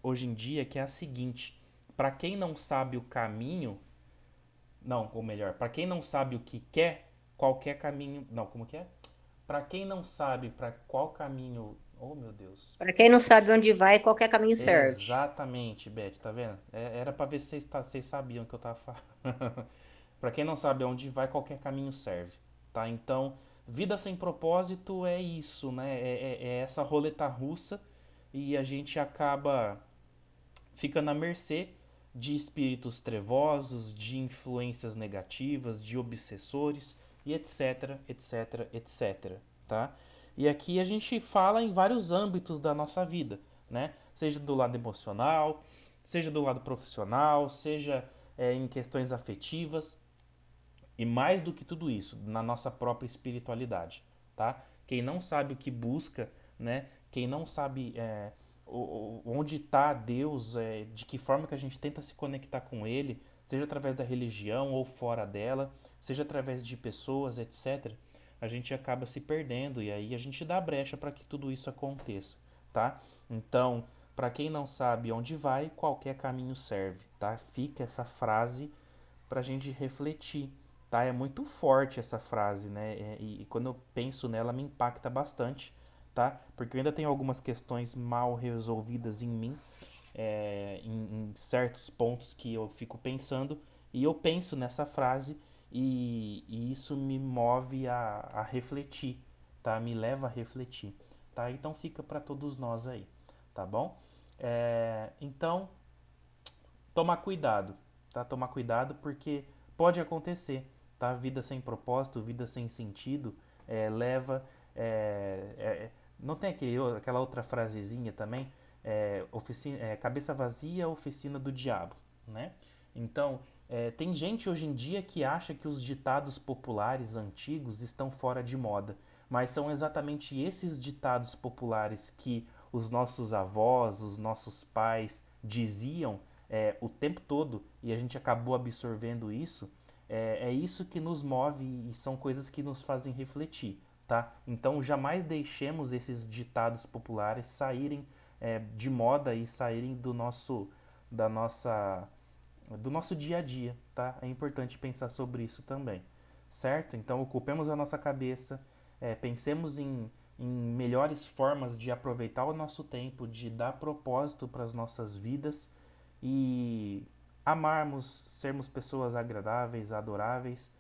[SPEAKER 1] hoje em dia, que é a seguinte: para quem não sabe o caminho, não, ou melhor, para quem não sabe o que quer, qualquer caminho, não, como que é? Para quem não sabe para qual caminho, oh meu Deus.
[SPEAKER 2] Para quem não sabe onde vai, qualquer caminho serve.
[SPEAKER 1] Exatamente, Beth, tá vendo? Era para ver se vocês sabiam o que eu tava falando. Para quem não sabe onde vai, qualquer caminho serve, tá? Então, Vida sem propósito é isso, né? É essa roleta russa e a gente acaba ficando à mercê de espíritos trevosos, de influências negativas, de obsessores e etc, etc, etc, tá? E aqui a gente fala em vários âmbitos da nossa vida, né? Seja do lado emocional, seja do lado profissional, seja em questões afetivas e mais do que tudo isso, na nossa própria espiritualidade, tá? Quem não sabe o que busca, né? Quem não sabe onde está Deus, de que forma que a gente tenta se conectar com Ele, seja através da religião ou fora dela, seja através de pessoas, etc., a gente acaba se perdendo e aí a gente dá brecha para que tudo isso aconteça, tá? Então, para quem não sabe onde vai, qualquer caminho serve, tá? Fica essa frase para a gente refletir, tá? É muito forte essa frase, né? E quando eu penso nela, me impacta bastante, tá? Porque eu ainda tenho algumas questões mal resolvidas em mim, em certos pontos que eu fico pensando, e eu penso nessa frase e isso me move a refletir, tá? Me leva a refletir, tá? Então fica para todos nós aí, tá bom? Então, tomar cuidado, tá? Tomar cuidado porque pode acontecer, tá? Vida sem propósito, vida sem sentido, leva. Não tem aquela outra frasezinha também? Cabeça vazia, oficina do diabo, né? Então, tem gente hoje em dia que acha que os ditados populares antigos estão fora de moda, mas são exatamente esses ditados populares que os nossos avós, os nossos pais diziam o tempo todo e a gente acabou absorvendo isso, é isso que nos move e são coisas que nos fazem refletir, tá? Então jamais deixemos esses ditados populares saírem de moda e saírem da nossa, do nosso dia a dia, tá? É importante pensar sobre isso também, certo? Então ocupemos a nossa cabeça, pensemos em melhores formas de aproveitar o nosso tempo, de dar propósito para as nossas vidas e amarmos, sermos pessoas agradáveis, adoráveis,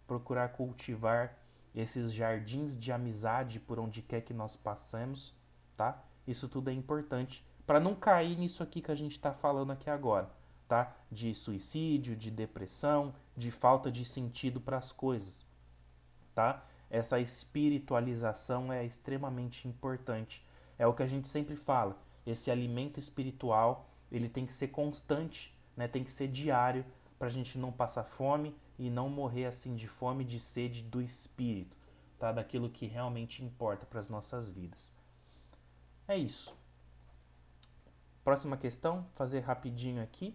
[SPEAKER 1] procurar cultivar esses jardins de amizade por onde quer que nós passemos, tá? Isso tudo é importante para não cair nisso aqui que a gente está falando aqui agora, tá? De suicídio, de depressão, de falta de sentido para as coisas, tá? Essa espiritualização é extremamente importante. É o que a gente sempre fala. Esse alimento espiritual, ele tem que ser constante, né? Tem que ser diário para a gente não passar fome e não morrer assim de fome, de sede do espírito, tá? Daquilo que realmente importa para as nossas vidas. É isso. Próxima questão, fazer rapidinho aqui.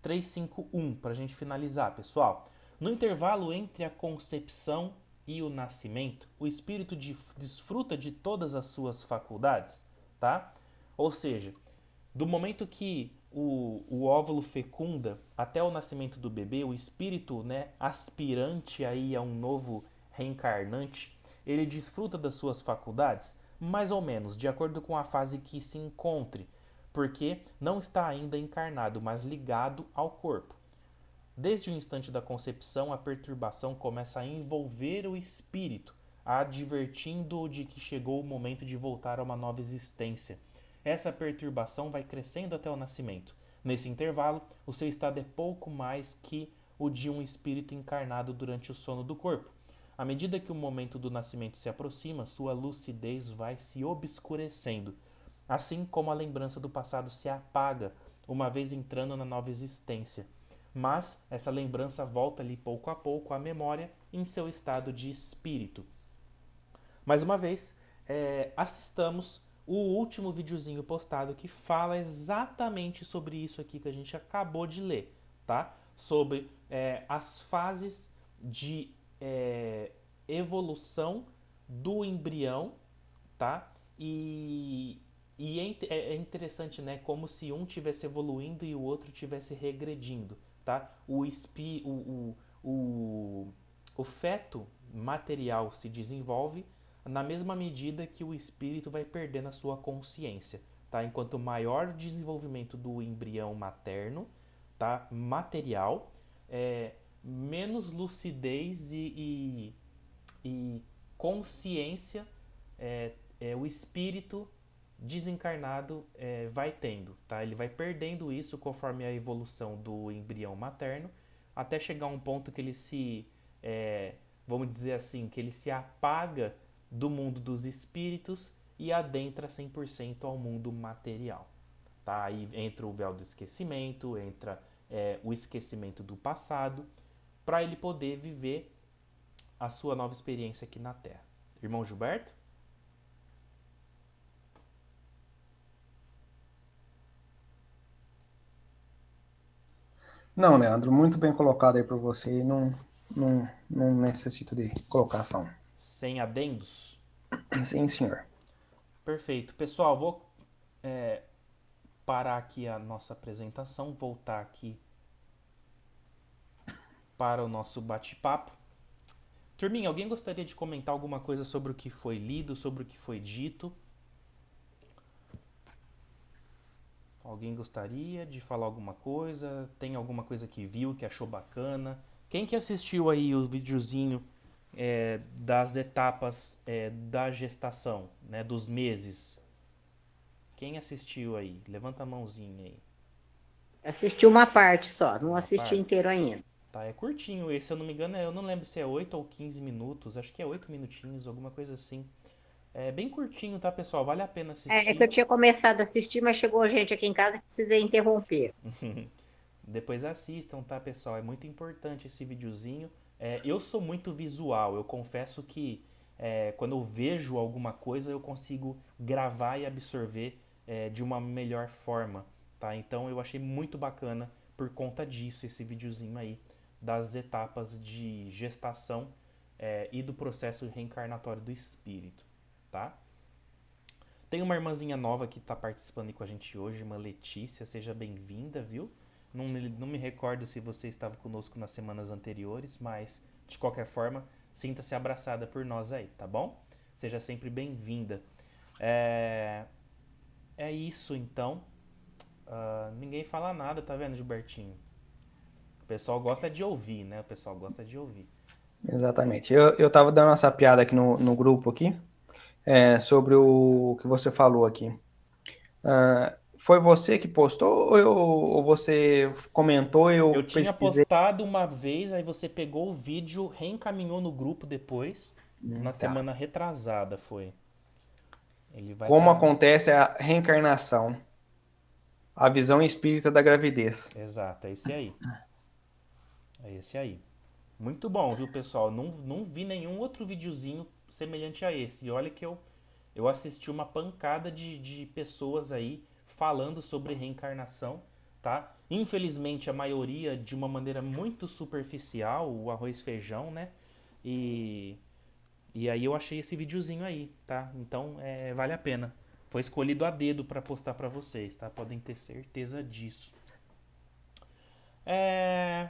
[SPEAKER 1] 351 para a gente finalizar, pessoal. No intervalo entre a concepção e o nascimento, o espírito desfruta de todas as suas faculdades, tá? Ou seja, do momento que o óvulo fecunda até o nascimento do bebê, o espírito, né, aspirante aí a um novo reencarnante, ele desfruta das suas faculdades, mais ou menos, de acordo com a fase que se encontre, porque não está ainda encarnado, mas ligado ao corpo. Desde o instante da concepção, a perturbação começa a envolver o espírito, advertindo-o de que chegou o momento de voltar a uma nova existência. Essa perturbação vai crescendo até o nascimento. Nesse intervalo, o seu estado é pouco mais que o de um espírito encarnado durante o sono do corpo. À medida que o momento do nascimento se aproxima, sua lucidez vai se obscurecendo, assim como a lembrança do passado se apaga, uma vez entrando na nova existência. Mas essa lembrança volta ali pouco a pouco à memória em seu estado de espírito. Mais uma vez, assistamos o último videozinho postado que fala exatamente sobre isso aqui que a gente acabou de ler, tá? Sobre as fases de evolução do embrião, tá? E é interessante, né? Como se um tivesse evoluindo e o outro tivesse regredindo, tá? O feto material se desenvolve na mesma medida que o espírito vai perdendo a sua consciência, tá? Enquanto maior o desenvolvimento do embrião materno, tá? Material, menos lucidez e consciência o espírito desencarnado vai tendo, tá? Ele vai perdendo isso conforme a evolução do embrião materno, até chegar a um ponto que ele vamos dizer assim, que ele se apaga do mundo dos espíritos e adentra 100% ao mundo material. Tá? Aí entra o véu do esquecimento, entra o esquecimento do passado, para ele poder viver a sua nova experiência aqui na Terra. Irmão Gilberto?
[SPEAKER 3] Não, Leandro, muito bem colocado aí por você e não necessito de colocação.
[SPEAKER 1] Sem adendos?
[SPEAKER 3] Sim, senhor.
[SPEAKER 1] Perfeito. Pessoal, vou parar aqui a nossa apresentação, voltar aqui para o nosso bate-papo. Turminha, alguém gostaria de comentar alguma coisa sobre o que foi lido, sobre o que foi dito? Alguém gostaria de falar alguma coisa? Tem alguma coisa que viu, que achou bacana? Quem que assistiu aí o videozinho das etapas da gestação, né, dos meses? Quem assistiu aí? Levanta a mãozinha aí.
[SPEAKER 2] Assisti uma parte só, não
[SPEAKER 1] Uma
[SPEAKER 2] assisti
[SPEAKER 1] parte?
[SPEAKER 2] inteiro ainda.
[SPEAKER 1] Tá, é curtinho esse, se eu não me engano, eu não lembro se é 8 ou 15 minutos, acho que é 8 minutinhos, alguma coisa assim. É bem curtinho, tá, pessoal? Vale a pena
[SPEAKER 2] É que
[SPEAKER 1] assistir.
[SPEAKER 2] eu tinha começado a assistir, mas chegou gente aqui em casa que precisei interromper.
[SPEAKER 1] Depois assistam, tá, pessoal? É muito importante esse videozinho. Eu sou muito visual, eu confesso que quando eu vejo alguma coisa eu consigo gravar e absorver de uma melhor forma, tá? Então eu achei muito bacana por conta disso esse videozinho aí das etapas de gestação e do processo reencarnatório do espírito, tá? Tem uma irmãzinha nova que está participando aí com a gente hoje, uma Letícia, seja bem-vinda, viu? Não me recordo se você estava conosco nas semanas anteriores, mas de qualquer forma, sinta-se abraçada por nós aí, tá bom? Seja sempre bem-vinda. É, é isso então. Ninguém fala nada, tá vendo, Gilbertinho? O pessoal gosta de ouvir, né? O pessoal gosta de ouvir.
[SPEAKER 3] Exatamente. Eu tava dando essa piada aqui no grupo aqui, sobre o que você falou aqui. Foi você que postou ou você comentou e eu
[SPEAKER 1] Eu tinha
[SPEAKER 3] pesquisei?
[SPEAKER 1] postado uma vez, aí você pegou o vídeo, reencaminhou no grupo depois, na
[SPEAKER 3] Tá.
[SPEAKER 1] semana retrasada foi. Ele vai
[SPEAKER 3] Como
[SPEAKER 1] estar.
[SPEAKER 3] acontece a reencarnação, a visão espírita da gravidez.
[SPEAKER 1] Exato, é esse aí. É esse aí. Muito bom, viu, pessoal? Não vi nenhum outro videozinho semelhante a esse. E olha que eu assisti uma pancada de pessoas aí falando sobre reencarnação, tá? Infelizmente, a maioria de uma maneira muito superficial, o arroz e feijão, né? E, e aí eu achei esse videozinho aí, tá? Então, vale a pena. Foi escolhido a dedo para postar para vocês, tá? Podem ter certeza disso. É...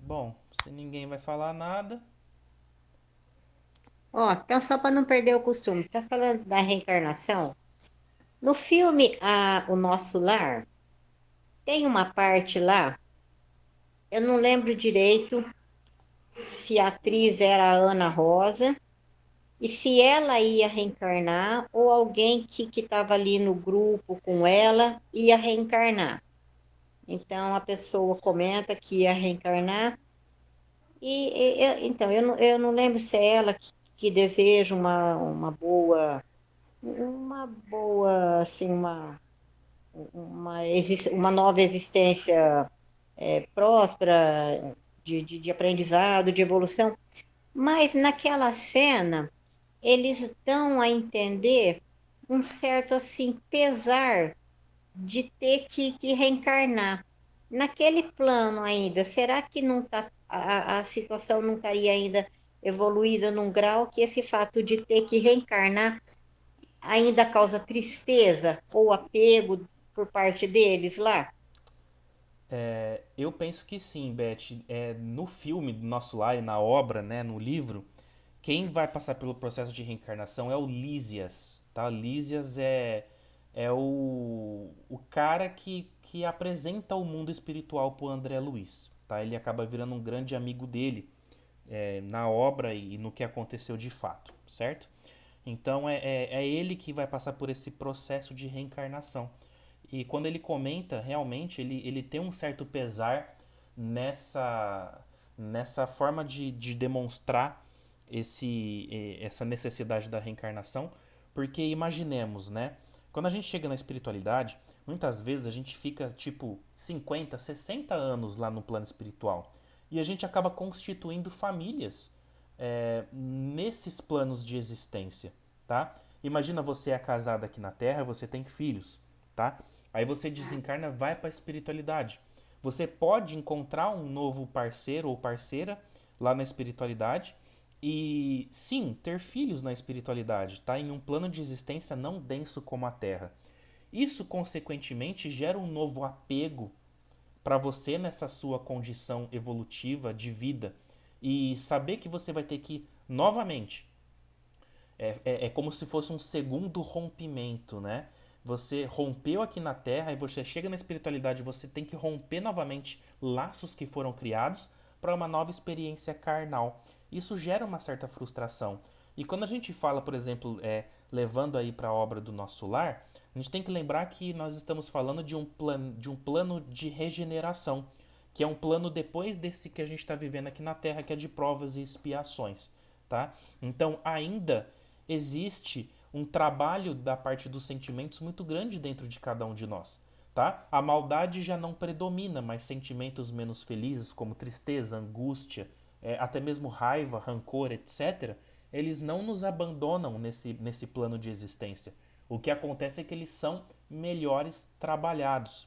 [SPEAKER 1] Bom, se ninguém vai falar nada,
[SPEAKER 2] Ó, então só para não perder o costume, tá falando da reencarnação? No filme O Nosso Lar, tem uma parte lá, eu não lembro direito se a atriz era a Ana Rosa e se ela ia reencarnar ou alguém que estava ali no grupo com ela ia reencarnar. Então a pessoa comenta que ia reencarnar então eu não lembro se é ela que deseja uma boa assim uma nova existência próspera de aprendizado, de evolução. Mas naquela cena, eles dão a entender um certo assim pesar de ter que reencarnar. Naquele plano ainda, será que não tá, a situação não estaria ainda evoluída num grau que esse fato de ter que reencarnar ainda causa tristeza ou apego por parte deles lá?
[SPEAKER 1] eu penso que sim, Beth. No filme do Nosso Lar e na obra, né, no livro, quem vai passar pelo processo de reencarnação é o Lísias, tá? Lísias é o cara que apresenta o mundo espiritual pro André Luiz, tá? Ele acaba virando um grande amigo dele na obra e no que aconteceu de fato, certo? Então é ele que vai passar por esse processo de reencarnação. E quando ele comenta, realmente, ele tem um certo pesar nessa forma de demonstrar essa necessidade da reencarnação, porque imaginemos, né? Quando a gente chega na espiritualidade, muitas vezes a gente fica tipo 50, 60 anos lá no plano espiritual. E a gente acaba constituindo famílias nesses planos de existência, tá? Imagina você é casado aqui na Terra, você tem filhos, tá? Aí você desencarna, vai para a espiritualidade. Você pode encontrar um novo parceiro ou parceira lá na espiritualidade e sim, ter filhos na espiritualidade, tá? Em um plano de existência não denso como a Terra. Isso, consequentemente, gera um novo apego para você nessa sua condição evolutiva de vida e saber que você vai ter que novamente é como se fosse um segundo rompimento, né? Você rompeu aqui na Terra e você chega na espiritualidade, você tem que romper novamente laços que foram criados para uma nova experiência carnal. Isso gera uma certa frustração. E quando a gente fala, por exemplo, levando aí para a obra do Nosso Lar, a gente tem que lembrar que nós estamos falando de um plano de regeneração, que é um plano depois desse que a gente está vivendo aqui na Terra, que é de provas e expiações, tá? Então ainda existe um trabalho da parte dos sentimentos muito grande dentro de cada um de nós, tá? A maldade já não predomina, mas sentimentos menos felizes, como tristeza, angústia, até mesmo raiva, rancor, etc., eles não nos abandonam nesse plano de existência. O que acontece é que eles são melhor trabalhados,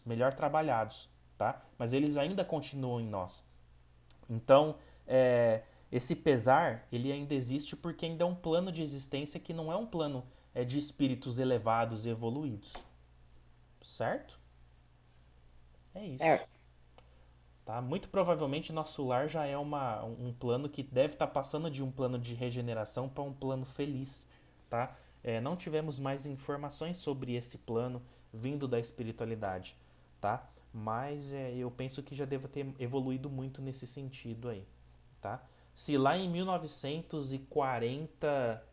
[SPEAKER 1] tá? Mas eles ainda continuam em nós. Então, esse pesar, ele ainda existe porque ainda é um plano de existência que não é um plano de espíritos elevados e evoluídos. Certo? É isso.
[SPEAKER 2] Certo.
[SPEAKER 1] Tá? Muito provavelmente nosso lar já é um plano que deve estar passando de um plano de regeneração para um plano feliz. Tá? Não tivemos mais informações sobre esse plano vindo da espiritualidade. Tá? Mas eu penso que já deva ter evoluído muito nesse sentido aí. Tá? Se lá em 1940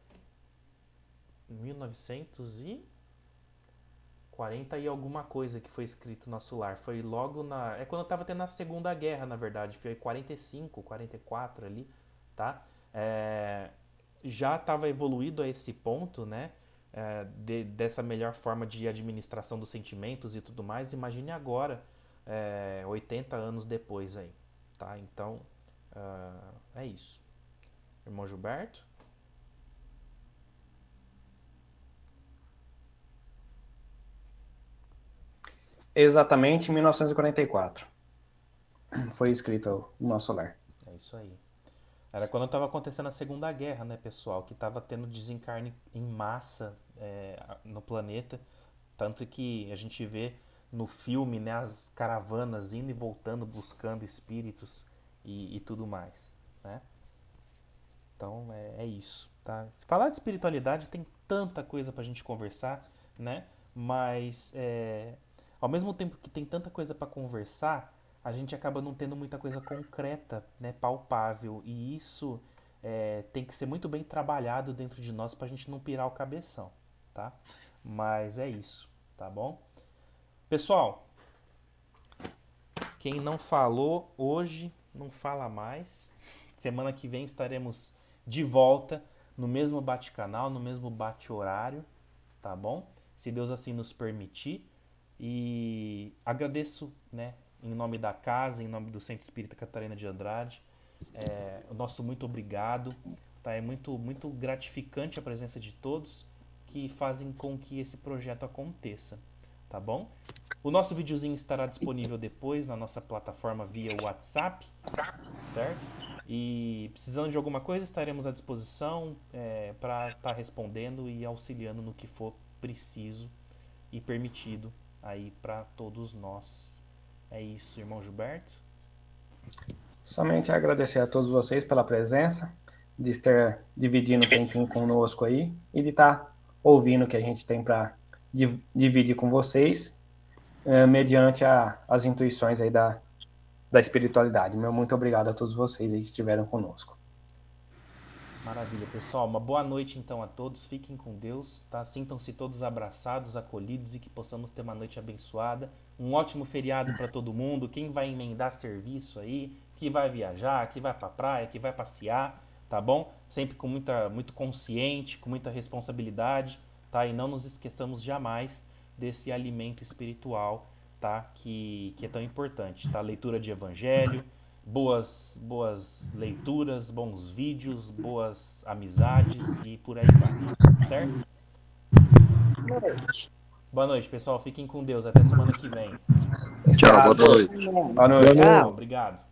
[SPEAKER 1] e alguma coisa que foi escrito Nosso Lar, foi logo quando estava tendo a Segunda Guerra, na verdade, foi 45, 44 ali, tá? Já estava evoluído a esse ponto, né? Dessa melhor forma de administração dos sentimentos e tudo mais. Imagine agora, 80 anos depois aí, tá? Então, é isso. Irmão Gilberto?
[SPEAKER 3] Exatamente em 1944 foi escrito o Nosso Lar.
[SPEAKER 1] É isso aí. Era quando estava acontecendo a Segunda Guerra, né, pessoal? Que estava tendo desencarne em massa no planeta. Tanto que a gente vê no filme, né, as caravanas indo e voltando, buscando espíritos e tudo mais, né? Então é isso, tá? Se falar de espiritualidade tem tanta coisa pra gente conversar, né? Mas ao mesmo tempo que tem tanta coisa pra conversar, a gente acaba não tendo muita coisa concreta, né? Palpável. E isso tem que ser muito bem trabalhado dentro de nós pra gente não pirar o cabeção, tá? Mas é isso, tá bom? Pessoal, quem não falou hoje, não fala mais. Semana que vem estaremos de volta no mesmo bate-canal, no mesmo bate-horário, tá bom? Se Deus assim nos permitir. E agradeço, né, em nome da casa, em nome do Centro Espírita Catarina de Andrade, o nosso muito obrigado. Tá? É muito, muito gratificante a presença de todos que fazem com que esse projeto aconteça, tá bom? O nosso videozinho estará disponível depois na nossa plataforma via WhatsApp, certo? E precisando de alguma coisa, estaremos à disposição para estar respondendo e auxiliando no que for preciso e permitido aí para todos nós. É isso, irmão Gilberto.
[SPEAKER 3] Somente agradecer a todos vocês pela presença, de estar dividindo um tempinho conosco aí e de estar ouvindo o que a gente tem para dividir com vocês, mediante as intuições aí da espiritualidade. Meu muito obrigado a todos vocês aí que estiveram conosco.
[SPEAKER 1] Maravilha, pessoal. Uma boa noite então a todos. Fiquem com Deus, tá? Sintam-se todos abraçados, acolhidos e que possamos ter uma noite abençoada. Um ótimo feriado para todo mundo. Quem vai emendar serviço aí, que vai viajar, que vai pra praia, que vai passear, tá bom? Sempre com muito consciente, com muita responsabilidade, tá? E não nos esqueçamos jamais desse alimento espiritual, tá? Que é tão importante, tá? Leitura de evangelho, boas leituras, bons vídeos, boas amizades e por aí vai, certo?
[SPEAKER 2] Boa noite.
[SPEAKER 1] Boa noite, pessoal. Fiquem com Deus. Até semana que vem.
[SPEAKER 4] Tchau, boa
[SPEAKER 3] Encerrado.
[SPEAKER 4] noite.
[SPEAKER 3] Boa noite.
[SPEAKER 1] Tchau,
[SPEAKER 2] Tchau.
[SPEAKER 1] obrigado.